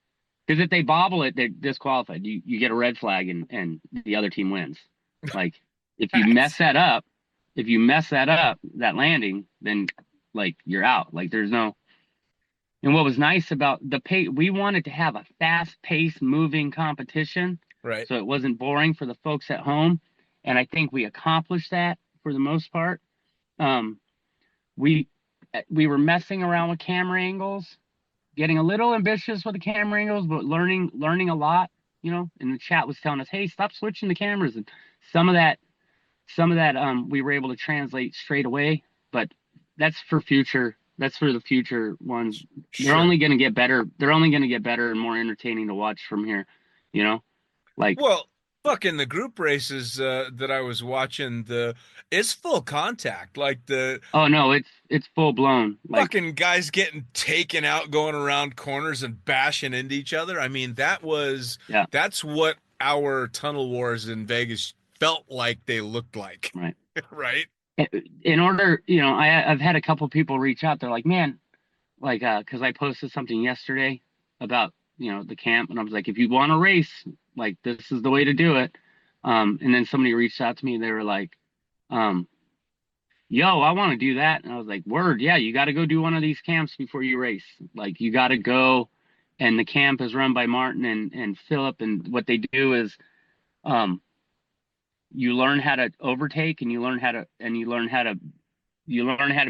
because if they bobble it, they're disqualified. You get a red flag, and the other team wins. Like, if you mess that up, that landing, then, like, you're out. Like, there's no. And what was nice about the pace, we wanted to have a fast-paced, moving competition. Right. So it wasn't boring for the folks at home. And I think we accomplished that for the most part. We were messing around with camera angles, getting a little ambitious with the camera angles, but learning a lot, you know. And the chat was telling us, hey, stop switching the cameras. And some of that we were able to translate straight away, but that's for future That's for the future ones. They're Sure. only going to get better. They're only going to get better and more entertaining to watch from here. You know, like, Well, fucking the group races that I was watching, it's full contact. Like the oh no, it's full blown. Like, fucking guys getting taken out, going around corners and bashing into each other. I mean, yeah, that's what our tunnel wars in Vegas felt like they looked like, right. right? In order, I've had a couple people reach out. They're like, man, like, because I posted something yesterday about, the camp, and I was like, if you want to race, like, this is the way to do it. And then somebody reached out to me. They were like, um, yo, I want to do that. And I was like, word, yeah, you got to go do one of these camps before you race. Like, you got to go. And the camp is run by Martin and Philip. And what they do is, you learn how to overtake, and you learn how to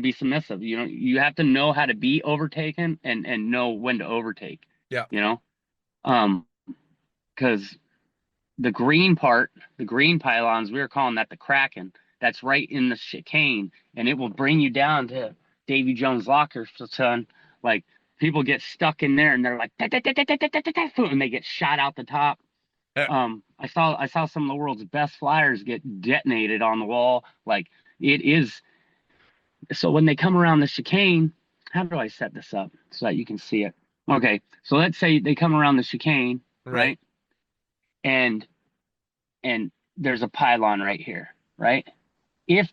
be submissive. You have to know how to be overtaken and know when to overtake. Yeah. Because the green pylons, we were calling that the Kraken. That's right in the chicane, and it will bring you down to Davy Jones' locker, son. Like, people get stuck in there, and they're like, and they get shot out the top. I saw some of the world's best flyers get detonated on the wall. Like, it is. So when they come around the chicane, how do I set this up so that you can see it? Okay, so let's say they come around the chicane, right? And there's a pylon right here, right? If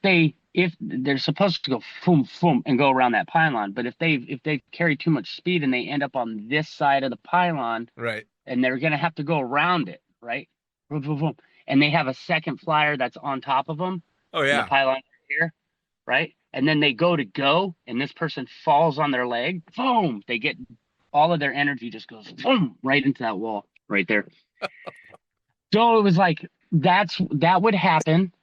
they're supposed to go boom boom and go around that pylon, but if they carry too much speed and they end up on this side of the pylon, Right. and they're gonna have to go around it, right? Boom, boom, boom. And they have a second flyer that's on top of them. Oh And the yeah. pylon right here, right? And then they go, and this person falls on their leg. Boom! They get all of their energy just goes boom right into that wall right there. So it was like that would happen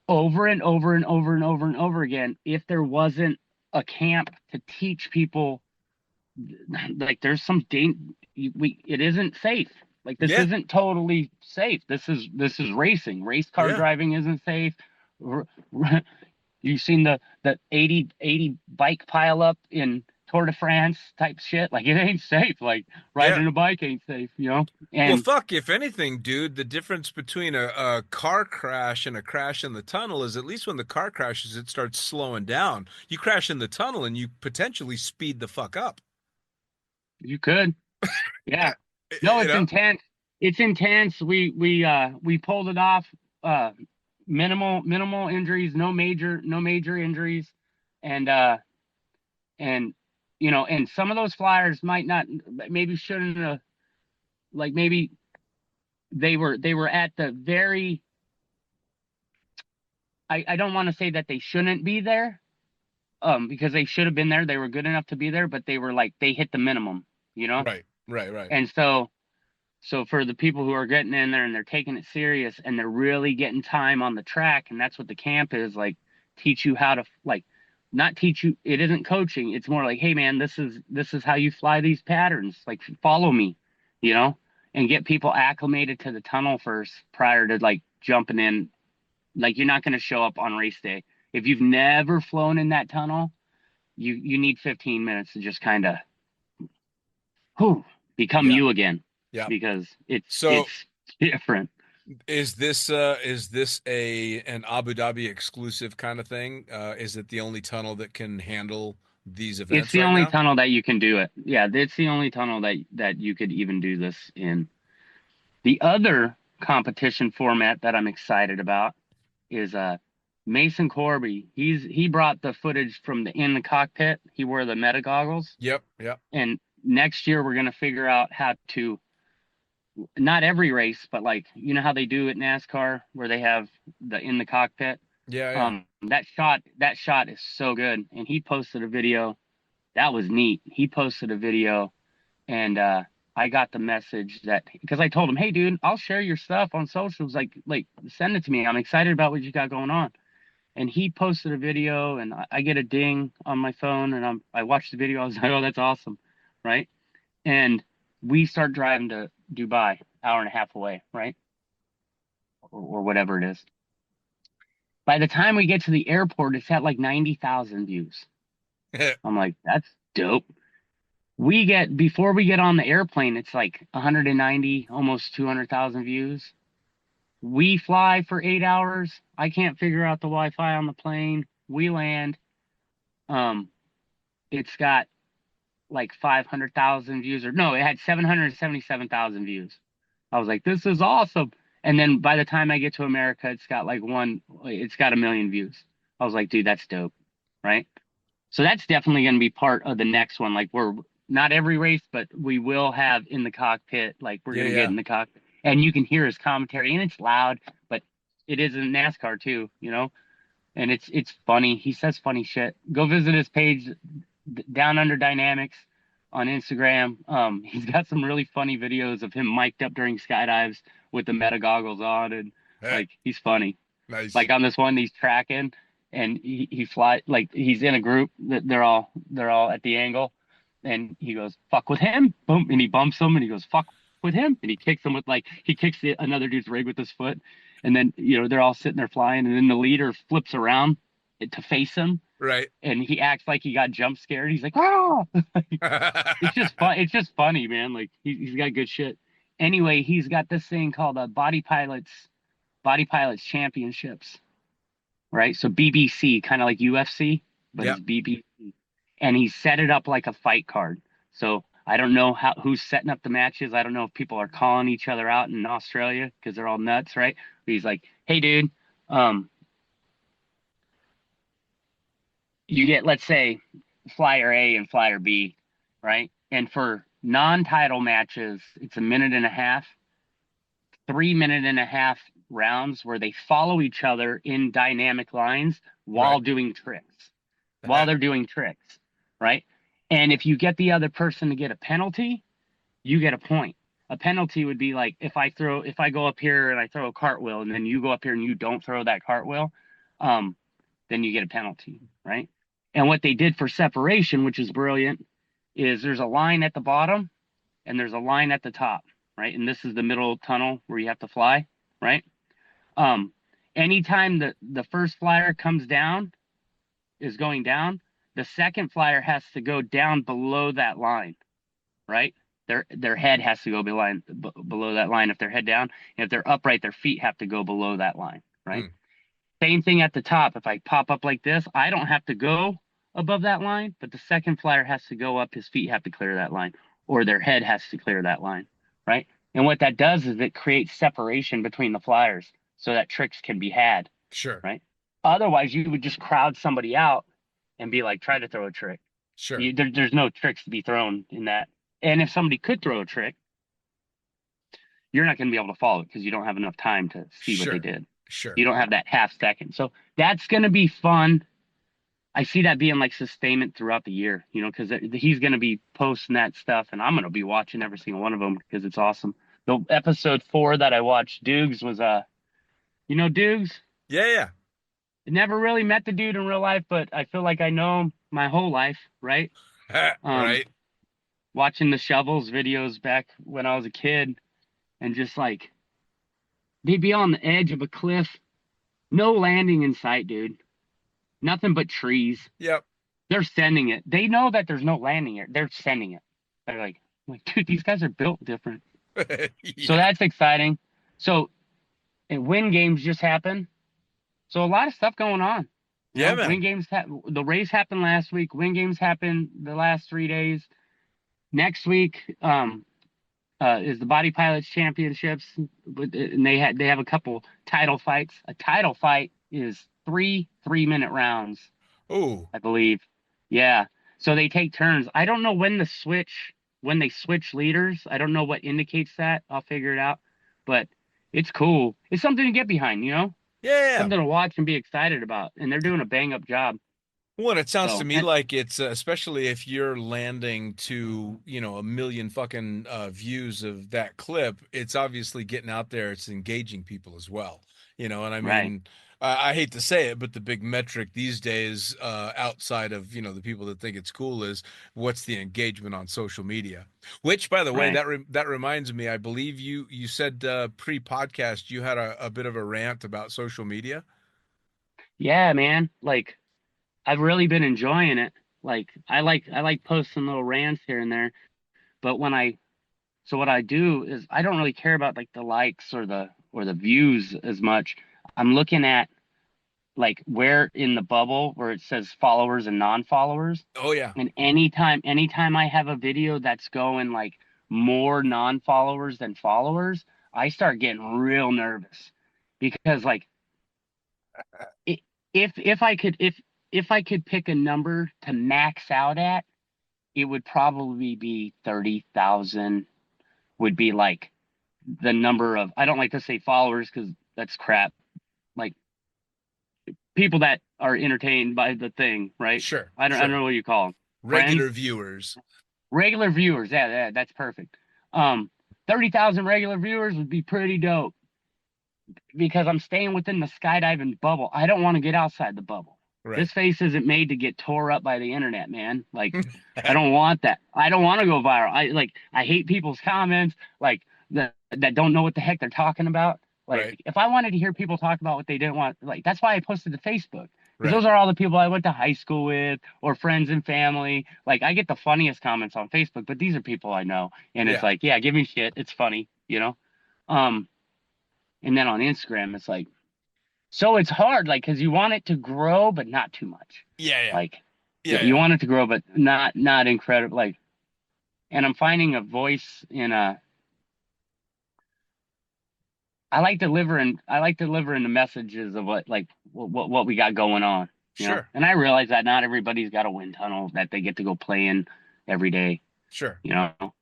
over and over and over and over and over again if there wasn't a camp to teach people. Like, there's some it isn't safe. Like, this Yeah. isn't totally safe. This is racing. Race car Yeah. driving isn't safe. You've seen the 80 bike pile up in Tour de France type shit. Like, it ain't safe. Like, riding a bike ain't safe, Well, And fuck, if anything, dude, the difference between a car crash and a crash in the tunnel is at least when the car crashes, it starts slowing down. You crash in the tunnel and you potentially speed the fuck up. you could, yeah. No, You it's know? intense. It's intense. We pulled it off. Minimal injuries, no major injuries, and and and some of those flyers might not, maybe shouldn't have, like, maybe they were at the very, I don't want to say that they shouldn't be there, because they should have been there. They were good enough to be there, but they were like, they hit the minimum, Right. and so for the people who are getting in there and they're taking it serious and they're really getting time on the track, and that's what the camp is, like, teach you how to, like, not teach you, it isn't coaching. It's more like, hey man, this is how you fly these patterns. Like, follow me, and get people acclimated to the tunnel first prior to, like, jumping in. Like, you're not going to show up on race day. If you've never flown in that tunnel, you need 15 minutes to just kind of become Yeah. you again. Yeah. Because it's different. Is this an Abu Dhabi exclusive kind of thing? Is it the only tunnel that can handle these events It's the right only now? tunnel that you can do it. Yeah, it's the only tunnel that you could even do this in. The other competition format that I'm excited about is Mason Corby. He brought the footage from in the cockpit. He wore the meta goggles. Yep. And next year we're gonna figure out how to, not every race, but, like, how they do at NASCAR where they have the in the cockpit. Yeah. That shot is so good. And he posted a video. That was neat. He posted a video, and I got the message that, because I told him, hey dude, I'll share your stuff on socials. Like send it to me. I'm excited about what you got going on. And he posted a video, and I get a ding on my phone, and I watched the video. I was like, oh, that's awesome, right? And we start driving to Dubai, hour and a half away, right? Or whatever it is. By the time we get to the airport, it's at like 90,000 views. I'm like, that's dope. Before we get on the airplane, it's like 190, almost 200,000 views. We fly for 8 hours. I can't figure out the Wi-Fi on the plane. We land. Um, it's got like 500,000 views, or no, it had 777,000 views. I was like, this is awesome. And then by the time I get to America, it's got 1 million views. I was like, dude, that's dope. Right. So that's definitely going to be part of the next one. Like, we're not every race, but we will have in the cockpit. Like, we're going to get in the cockpit and you can hear his commentary, and it's loud, but it is in NASCAR too, and it's funny. He says funny shit. Go visit his page, Down Under Dynamics, on Instagram. He's got some really funny videos of him mic'd up during skydives with the meta goggles on, and like, he's funny. Nice. Like on this one, he's tracking, and he fly, like, he's in a group that they're all at the angle, and he goes, fuck with him, boom, and he bumps him, and he goes, fuck with him, and he kicks him with, like, he kicks another dude's rig with his foot, and then they're all sitting there flying, and then the leader flips around to face him, right, and he acts like he got jump scared. He's like, oh. It's just fun. It's just funny, man. Like, he's got good shit. Anyway, he's got this thing called a Body Pilots Championships, right? So BBC, kind of like UFC, but it's BBC, and he set it up like a fight card. So I don't know who's setting up the matches. I don't know if people are calling each other out in Australia because they're all nuts, right? But he's like, hey, dude, you get, let's say, flyer A and flyer B, right? And for non-title matches, it's 1.5 minutes, 3.5 minute rounds where they follow each other in dynamic lines while doing tricks, while they're doing tricks, right? And if you get the other person to get a penalty, you get a point. A penalty would be like, if I go up here and I throw a cartwheel, and then you go up here and you don't throw that cartwheel, then you get a penalty, right? And what they did for separation, which is brilliant, is there's a line at the bottom and there's a line at the top, right? And this is the middle tunnel where you have to fly, right? Anytime the first flyer is going down, the second flyer has to go down below that line, right? Their head has to go below that line if they're head down. And if they're upright, their feet have to go below that line, right? Same thing at the top. If I pop up like this, I don't have to go above that line, but the second flyer has to go up. His feet have to clear that line, or their head has to clear that line, right? And what that does is it creates separation between the flyers so that tricks can be had. Sure. Right? Otherwise, you would just crowd somebody out and be like, try to throw a trick. Sure. There's no tricks to be thrown in that. And if somebody could throw a trick, you're not going to be able to follow it because you don't have enough time to see what they did. Sure. You don't have that half second. So that's going to be fun. I see that being like sustainment throughout the year, because he's going to be posting that stuff, and I'm going to be watching every single one of them because it's awesome. The episode 4 that I watched, Dukes, was Dukes? Yeah. I never really met the dude in real life, but I feel like I know him my whole life, right? Right. Watching the Shovels videos back when I was a kid, and just like, they'd be on the edge of a cliff, no landing in sight, dude. Nothing but trees. Yep. They're sending it. They know that there's no landing here. They're sending it. They're like, dude, these guys are built different. So that's exciting. So, and win games just happened. So a lot of stuff going on. Yeah, man. Win games. The race happened last week. Win games happened the last 3 days. Next week is the Body Pilots Championships, and they have a couple title fights. A title fight is 3-minute rounds. Oh, I believe. Yeah. So they take turns. I don't know when they switch leaders. I don't know what indicates that. I'll figure it out. But it's cool. It's something to get behind, yeah. Something to watch and be excited about. And they're doing a bang up job. Well, it sounds to me like it's, especially if you're landing to, 1 million fucking views of that clip, it's obviously getting out there. It's engaging people as well, and I mean, Right. I hate to say it, but the big metric these days, outside of, the people that think it's cool, is what's the engagement on social media, which, by the way, that reminds me, I believe you said pre-podcast you had a bit of a rant about social media. Yeah, man. Like, I've really been enjoying it. Like I like posting little rants here and there, but what I do is I don't really care about like the likes or the views as much. I'm looking at like where in the bubble where it says followers and non-followers. Oh yeah. And anytime I have a video that's going like more non-followers than followers, I start getting real nervous because like i- if I could pick a number to max out at, it would probably be 30,000 would be like the number of, I don't like to say followers because that's crap. Like people that are entertained by the thing, right? Sure. I don't know what you call them. Regular Friends? viewers. Regular viewers. Yeah, that's perfect. 30,000 regular viewers would be pretty dope because I'm staying within the skydiving bubble. I don't want to get outside the bubble. Right. This face isn't made to get tore up by the internet, man. Like, I don't want that. I don't want to go viral. I hate people's comments like that don't know what the heck they're talking about. Like, Right. if I wanted to hear people talk about what they didn't want, like that's why I posted to Facebook. Right. Those are all the people I went to high school with or friends and family. Like, I get the funniest comments on Facebook, but these are people I know, and it's Yeah. like, yeah, give me shit. It's funny, you know. And then on Instagram, it's like, so it's hard, like, because you want it to grow, but not too much. Yeah. Like, Yeah. you want it to grow, but not incredible. Like, and I'm finding a voice in a. I like delivering the messages of what we got going on. You know? Sure. And I realize that not everybody's got a wind tunnel that they get to go play in every day. Sure. You know.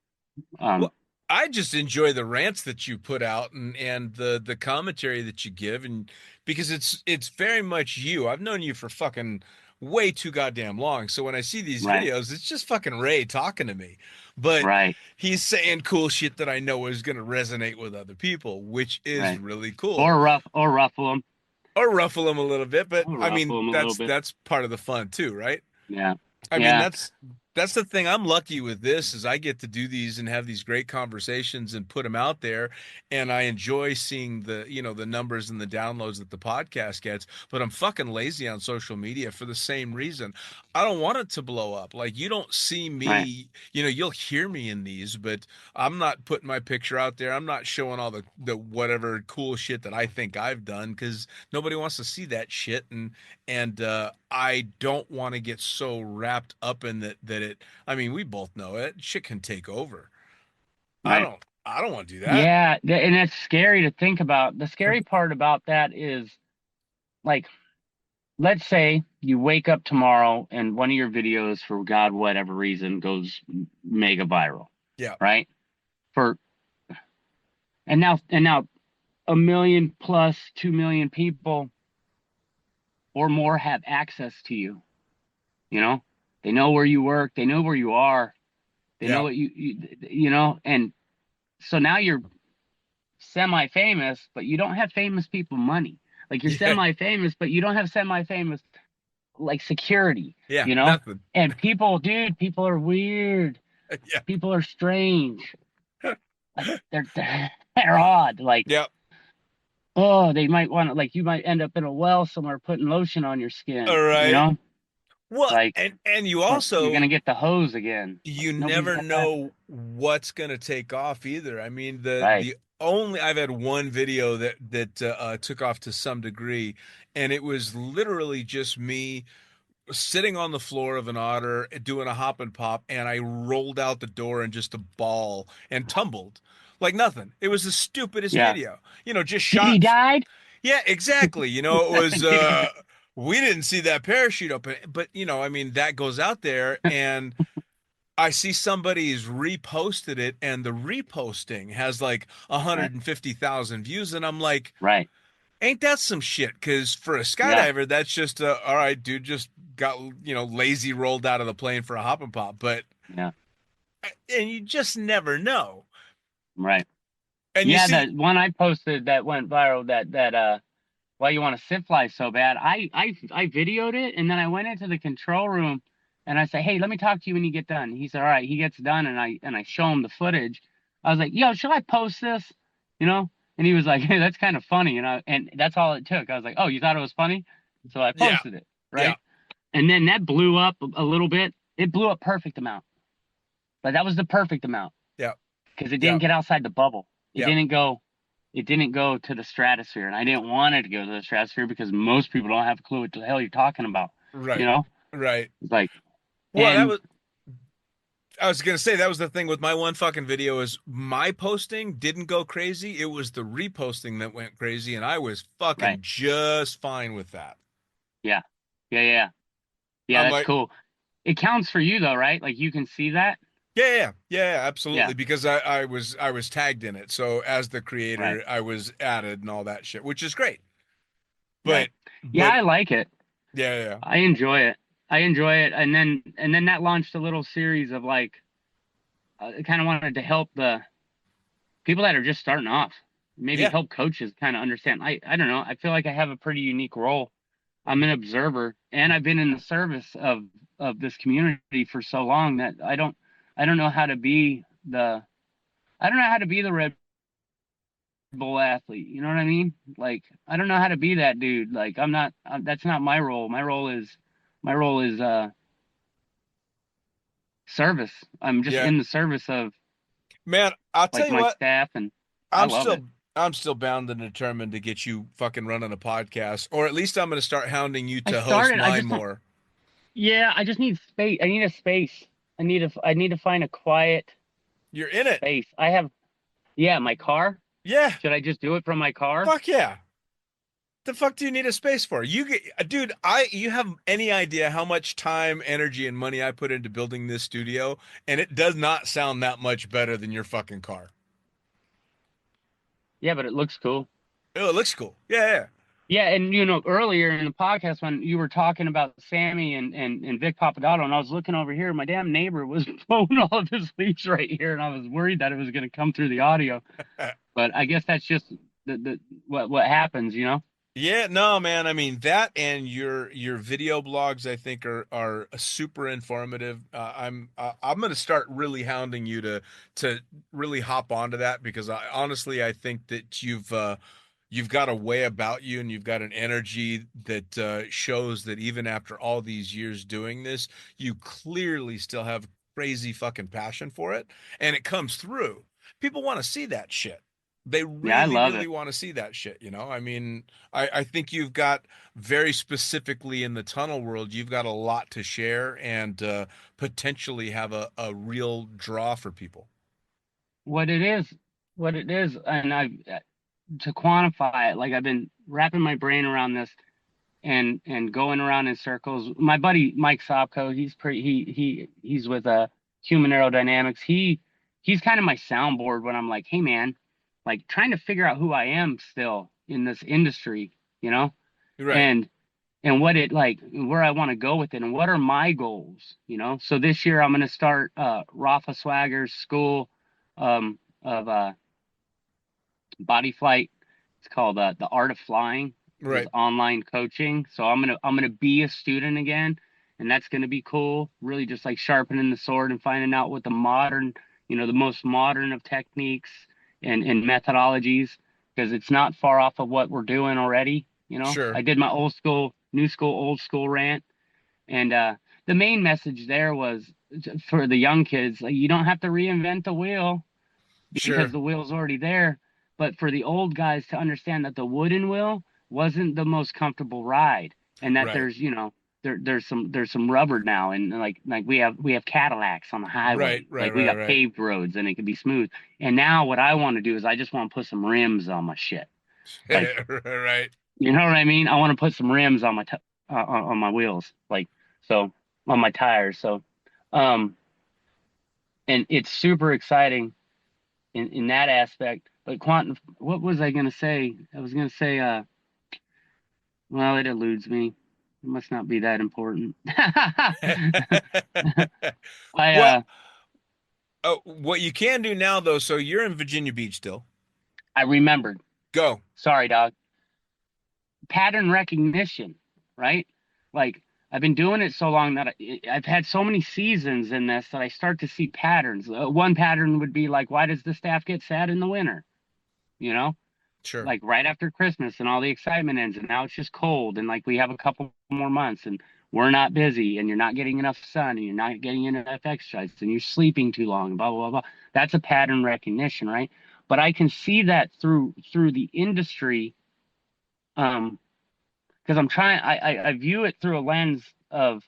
Well, I just enjoy the rants that you put out and the commentary that you give, and because it's very much you. I've known you for fucking way too goddamn long. So when I see these Right. videos, it's just fucking Ray talking to me. But Right. he's saying cool shit that I know is going to resonate with other people, which is Right. really cool. Or ruffle them. Or ruffle them a little bit, but Or I ruffle 'em mean a little bit. that's part of the fun too, right? Yeah. I mean, Yeah. that's the thing. I'm lucky with this is I get to do these and have these great conversations and put them out there. And I enjoy seeing the numbers and the downloads that the podcast gets, but I'm fucking lazy on social media for the same reason. I don't want it to blow up. Like, you don't see me, Right. You'll hear me in these, but I'm not putting my picture out there. I'm not showing all the whatever cool shit that I think I've done, because nobody wants to see that shit. And I don't want to get so wrapped up in that it. I mean, we both know it. Shit can take over. Right. I don't want to do that. Yeah, and it's scary to think about. The scary part about that is, like, let's say you wake up tomorrow and one of your videos, for God whatever reason, goes mega viral. Yeah. Right. And now 1 million plus 2 million people or more have access to you. You know, they know where you work, they know where you are, they Yeah. know what you know, and so now you're semi-famous, but you don't have famous people money. Like, you're Yeah. semi-famous, but you don't have semi-famous like security. Yeah, You know, nothing. and people are weird. Yeah. People are strange. Like, they're odd. Like, Yeah. oh, they might want to, like, you might end up in a well somewhere putting lotion on your skin. All right. You know, Well, like, and you also you're gonna get the hose again. you Nobody's never got know what's gonna take off either. I mean, Right. I've had one video that took off to some degree, and it was literally just me sitting on the floor of an otter doing a hop and pop, and I rolled out the door in just a ball and tumbled like nothing. It was the stupidest Yeah. video. Just Did he shot. died? Yeah, exactly. It was we didn't see that parachute open, but I mean, that goes out there, and I see somebody's reposted it, and the reposting has like 150,000 views, and I'm like, Right. ain't that some shit? Because for a skydiver, that's just all right, dude, just got lazy rolled out of the plane for a hop and pop, but Yeah. and you just never know. Right. And you Yeah, see, that one I posted that went viral, that why you want to sit fly so bad. I videoed it, and then I went into the control room and I said, hey, let me talk to you when you get done. He said, all right. He gets done, and I show him the footage. I was like, yo, should I post this? And he was like, hey, that's kind of funny, and that's all it took. I was like, oh, you thought it was funny? So I posted it, right? And then that blew up a little bit. It blew up perfect amount. But that was the perfect amount. Yeah. Because it Yeah. didn't get outside the bubble. It Yeah. didn't go to the stratosphere. And I didn't want it to go to the stratosphere because most people don't have a clue what the hell you're talking about. Right. You know? Right. It's like, Well, and I was gonna say that was the thing with my one fucking video is my posting didn't go crazy. It was the reposting that went crazy, and I was fucking right. just fine with that. Yeah. Yeah. Yeah, I'm that's like, cool. It counts for you though, right? Like you can see that. yeah, absolutely. Yeah. Because I was tagged in it. So as the creator, Right. I was added and all that shit, which is great. Right. But Yeah, I like it. yeah. I enjoy it. And then that launched a little series of like I kind of wanted to help the people that are just starting off. Maybe Yeah. help coaches kind of understand. I don't know. I feel like I have a pretty unique role. I'm an observer and I've been in the service of this community for so long that I don't know how to be the Red Bull athlete. You know what I mean? Like I don't know how to be that dude. Like that's not my role. My role is service. I'm just Yeah. in the service of Man, I'll tell like you my what, staff and I I'm love still it. I'm still bound and determined to get you fucking running a podcast, or at least I'm gonna start hounding you I to host started. I mine just don't. more. Yeah, I just need space. I need a space. I need to find a quiet You're in it. space. I have. Yeah, my car. Yeah. Should I just do it from my car? Fuck yeah. The fuck do you need a space for? Dude, you have any idea how much time, energy, and money I put into building this studio, and it does not sound that much better than your fucking car. Yeah, but it looks cool. Oh, it looks cool. Yeah. Yeah, and earlier in the podcast when you were talking about Sammy and Vic Papadotto, and I was looking over here, my damn neighbor was blowing all of his leaves right here, and I was worried that it was going to come through the audio. But I guess that's just what happens, you know? Yeah, no, man. I mean that and your video blogs, I think are super informative. I'm gonna start really hounding you to really hop onto that because I think that you've got a way about you and you've got an energy that shows that even after all these years doing this, you clearly still have crazy fucking passion for it, and it comes through. People want to see that shit. They Yeah, I really, love really it. want to see that shit, you know? I mean, I think you've got very specifically in the tunnel world, you've got a lot to share and potentially have a real draw for people. What it is, and I've to quantify it, like I've been wrapping my brain around this and going around in circles. My buddy Mike Sopko, he's with Human Aerodynamics. He's kind of my soundboard when I'm like, hey man, like trying to figure out who I am still in this industry, you know, Right. and what it like where I want to go with it and what are my goals, you know. So this year I'm gonna start Rafa Swagger's school of bodyflight. It's called The Art of Flying. His Right. online coaching. So I'm gonna be a student again, and that's gonna be cool. Really, just like sharpening the sword and finding out what the modern, the most modern of techniques and methodologies, because it's not far off of what we're doing already. Sure. I did my old school, new school, old school rant, and the main message there was for the young kids, like you don't have to reinvent the wheel because Sure. the wheel's already there. But for the old guys to understand that the wooden wheel wasn't the most comfortable ride, and that Right. there's some rubber now, and like we have Cadillacs on the highway, Right. like we got Right. paved roads and it can be smooth. And now what I want to do is I just want to put some rims on my shit, like Right. you know what I mean? I want to put some rims on on my wheels, like so on my tires. So, um, and it's super exciting in that aspect. But quantum, what was I gonna say? I was gonna say, well, it eludes me. It must not be that important. I Well, what you can do now though, so you're in Virginia Beach still. I remembered. Go. Sorry, dog. Pattern recognition, right? Like I've been doing it so long that I've had so many seasons in this that I start to see patterns. One pattern would be like, why does the staff get sad in the winter? You know, Sure. like right after Christmas and all the excitement ends, and now it's just cold, and like we have a couple more months, and we're not busy and you're not getting enough sun and you're not getting enough exercise and you're sleeping too long, blah, blah, blah. That's a pattern recognition, right? But I can see that through the industry, because I view it through a lens of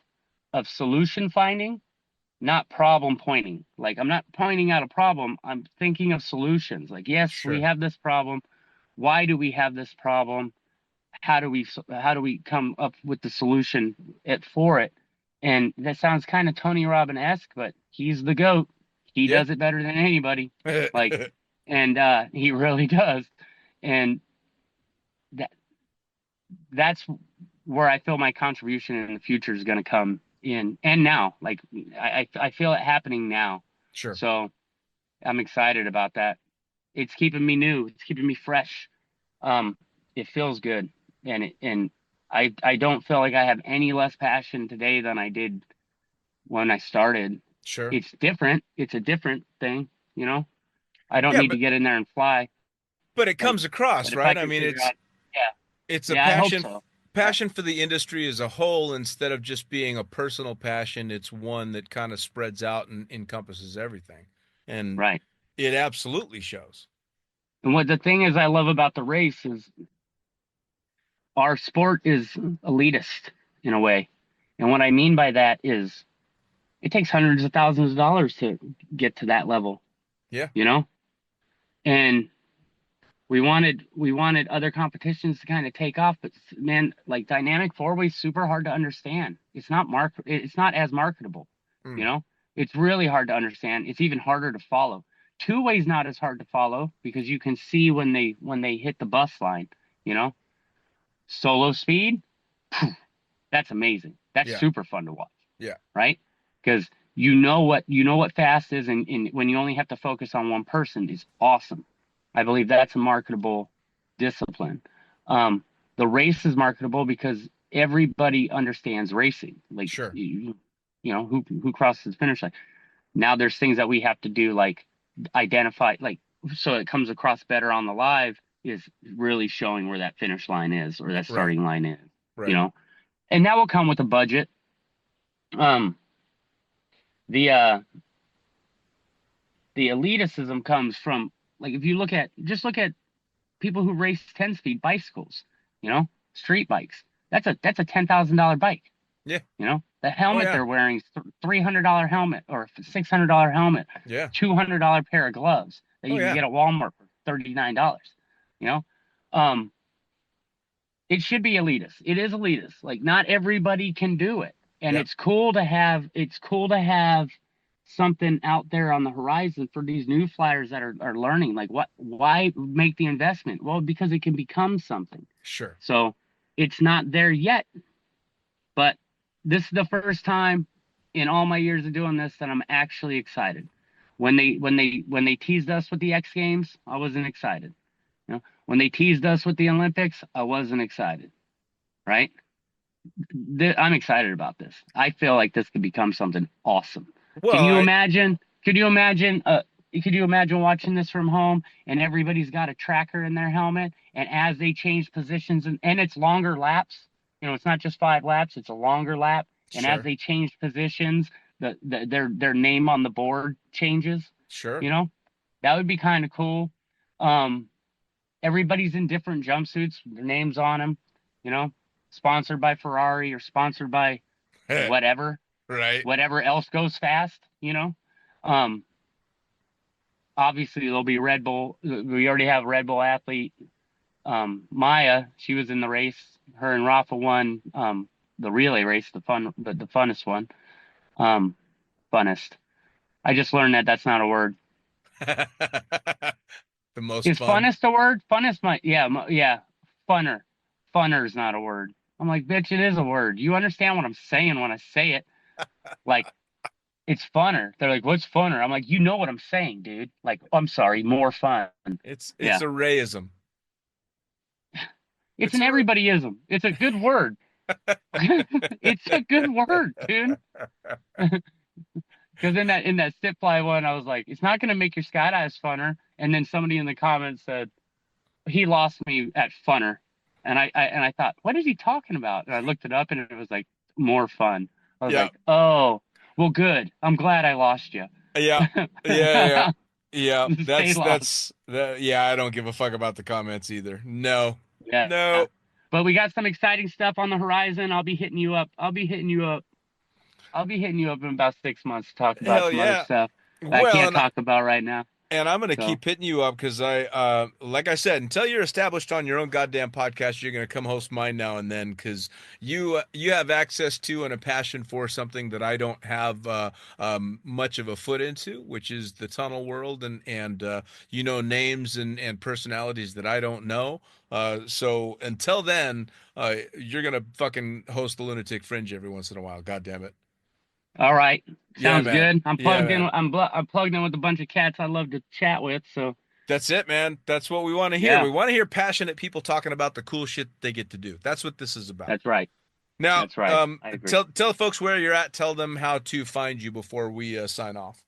solution finding, not problem pointing. Like, I'm not pointing out a problem, I'm thinking of solutions. Like, yes, Sure. we have this problem. Why do we have this problem? How do we come up with the solution for it? And that sounds kind of Tony Robbins-esque, but he's the GOAT. He Yeah. does it better than anybody. Like, and he really does. And that's where I feel my contribution in the future is going to come in. And now, like, I feel it happening now. Sure. So I'm excited about that. It's keeping me new. It's keeping me fresh. It feels good. And I don't feel like I have any less passion today than I did when I started. Sure. It's different. It's a different thing, you know? I don't Yeah, need to get in there and fly. But it comes across, But if right? I I can mean, figure it's out- it's a Yeah, I hope passion so. passion for the industry as a whole instead of just being a personal passion. It's one that kind of spreads out and encompasses everything. And Right. it absolutely shows. And what the thing is I love about the race is our sport is elitist in a way. And what I mean by that is it takes hundreds of thousands of dollars to get to that level. Yeah. You know? And we wanted other competitions to kind of take off, but man, like dynamic four-way is super hard to understand. It's not as marketable. Mm. You know? It's really hard to understand. It's even harder to follow. Two-way's not as hard to follow because you can see when they hit the bus line, you know? Solo speed, that's amazing. That's Yeah. super fun to watch. Yeah. Right? Because you know what fast is, and when you only have to focus on one person is awesome. I believe that's a marketable discipline. The race is marketable because everybody understands racing. Like, Sure. you know who crosses the finish line. Now there's things that we have to do, like identify, like, so it comes across better on the live, is really showing where that finish line is or that starting line is. Right. You know, and that will come with a budget. The elitism comes from, like, if you look at people who race 10-speed bicycles, you know, street bikes. That's a $10,000 bike. Yeah. You know, the helmet yeah. they're wearing is $300 helmet or $600 helmet. Yeah. $200 pair of gloves that you Oh, can yeah. get at Walmart for $39. You know, it should be elitist. It is elitist. Like, not everybody can do it, and Yeah. it's cool to have something out there on the horizon for these new flyers that are learning. Like, why make the investment? Well, because it can become something. Sure. So it's not there yet, but this is the first time in all my years of doing this that I'm actually excited. When they teased us with the X Games, I wasn't excited. You know, when they teased us with the Olympics, I wasn't excited. Right? I'm excited about this. I feel like this could become something awesome. Well, Can you imagine? Could you imagine watching this from home and everybody's got a tracker in their helmet, and as they change positions and it's longer laps, you know, it's not just 5 laps, it's a longer lap. And Sure. as they change positions, their name on the board changes. Sure. You know, that would be kind of cool. Everybody's in different jumpsuits, their names on them, you know, sponsored by Ferrari or sponsored by whatever. Right. Whatever else goes fast, you know. Obviously there'll be Red Bull. We already have a Red Bull athlete. Maya, she was in the race. Her and Rafa won the relay race, the funnest one. Funnest. I just learned that that's not a word. The most Is fun. funnest a word? Funnest might, yeah. Funner. Funner is not a word. I'm like, bitch, it is a word. You understand what I'm saying when I say it. Like, it's funner. They're like, what's funner? I'm like, you know what I'm saying, dude. Like, I'm sorry, more fun. It's Yeah. a Rayism. It's an everybodyism. It's a good word. It's a good word, dude. Because in that sit fly one, I was like, it's not gonna make your skydives funner. And then somebody in the comments said, he lost me at funner. And I thought, what is he talking about? And I looked it up, and it was like more fun. I was Yeah. like, oh, well, good. I'm glad I lost you. Yeah. Yeah. Yeah. Stay lost. Yeah, I don't give a fuck about the comments either. No. Yeah. No. But we got some exciting stuff on the horizon. I'll be hitting you up. I'll be hitting you up in about 6 months to talk about Hell some other yeah. stuff that I Well, can't talk about right now. and I'm going to So. keep hitting you up because like I said, until you're established on your own goddamn podcast, you're going to come host mine now and then because you have access to and a passion for something that I don't have much of a foot into, which is the tunnel world and names and personalities that I don't know. So until then, you're going to fucking host the Lunatic Fringe every once in a while. God damn it. All right. Yeah, Sounds man. good. I'm plugged Yeah, in. man. I'm plugged in with a bunch of cats I love to chat with. So That's it, man. That's what we want to hear. Yeah. We want to hear passionate people talking about the cool shit they get to do. That's what this is about. that's right. Now, That's right. I agree. tell folks where you're at. Tell them how to find you before we sign off.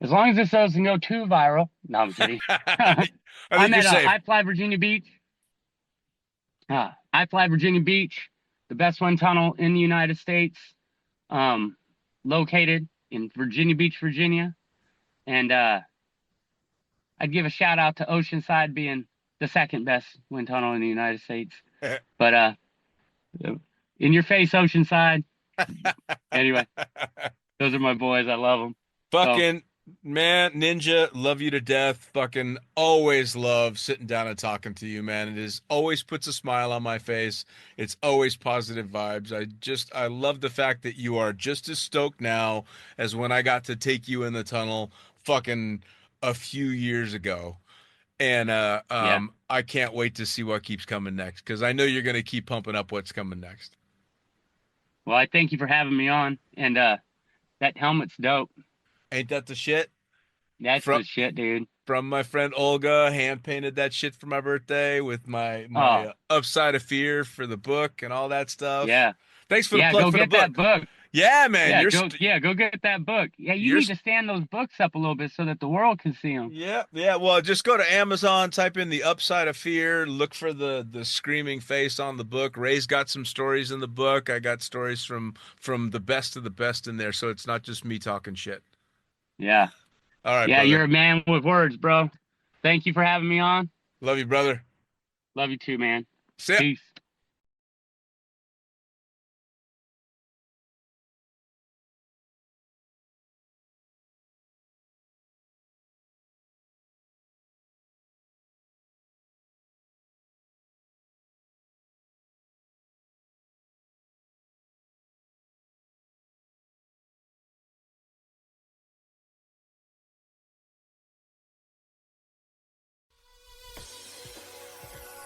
As long as this doesn't go too viral. No, I'm kidding. I think I'm you're at safe. I Fly Virginia Beach. I Fly Virginia Beach, the best wind tunnel in the United States, located in Virginia Beach, Virginia. And I'd give a shout out to Oceanside being the second best wind tunnel in the United States. But in your face, Oceanside. Anyway, those are my boys. I love them. Fucking man, Ninja, love you to death. Fucking always love sitting down and talking to you, man. It is always puts a smile on my face. It's always positive vibes. I love the fact that you are just as stoked now as when I got to take you in the tunnel fucking a few years ago. And I can't wait to see what keeps coming next because I know you're going to keep pumping up what's coming next. Well, I thank you for having me on. And that helmet's dope. Ain't that the shit? That's the shit, dude. From my friend Olga, hand painted that shit for my birthday with my Upside of Fear for the book and all that stuff. Yeah. Thanks for the plug for the book. Go get that book. Yeah, man. Go get that book. Yeah, you need to stand those books up a little bit so that the world can see them. Yeah. Well, just go to Amazon, type in the Upside of Fear, look for the screaming face on the book. Ray's got some stories in the book. I got stories from the best of the best in there, so it's not just me talking shit. Yeah. All right, yeah, brother. You're a man with words, bro. Thank you for having me on. Love you, brother. Love you too, man. See ya. Peace.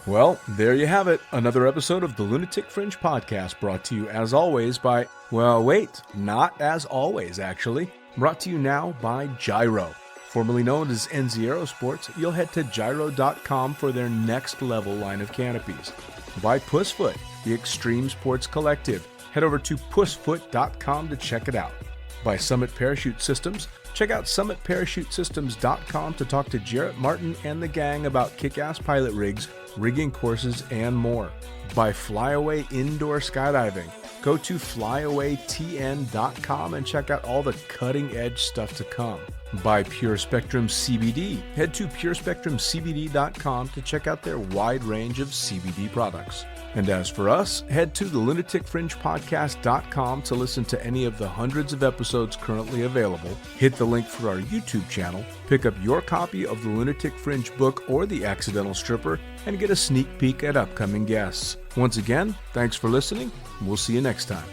Well, there you have it. Another episode of the Lunatic Fringe podcast brought to you as always by, well, wait, not as always, actually. Brought to you now by Gyro. Formerly known as NZ Aerosports, you'll head to gyro.com for their next level line of canopies. By Pussfoot, the Extreme Sports Collective. Head over to pussfoot.com to check it out. By Summit Parachute Systems, check out summitparachutesystems.com to talk to Jarrett Martin and the gang about kick-ass pilot rigs, rigging courses, and more. By Flyaway Indoor Skydiving, go to flyawaytn.com and check out all the cutting-edge stuff to come. By Pure Spectrum CBD, head to purespectrumcbd.com to check out their wide range of CBD products. And as for us, head to the lunaticfringepodcast.com to listen to any of the hundreds of episodes currently available, hit the link for our YouTube channel, pick up your copy of the Lunatic Fringe book or The Accidental Stripper, and get a sneak peek at upcoming guests. Once again, thanks for listening. We'll see you next time.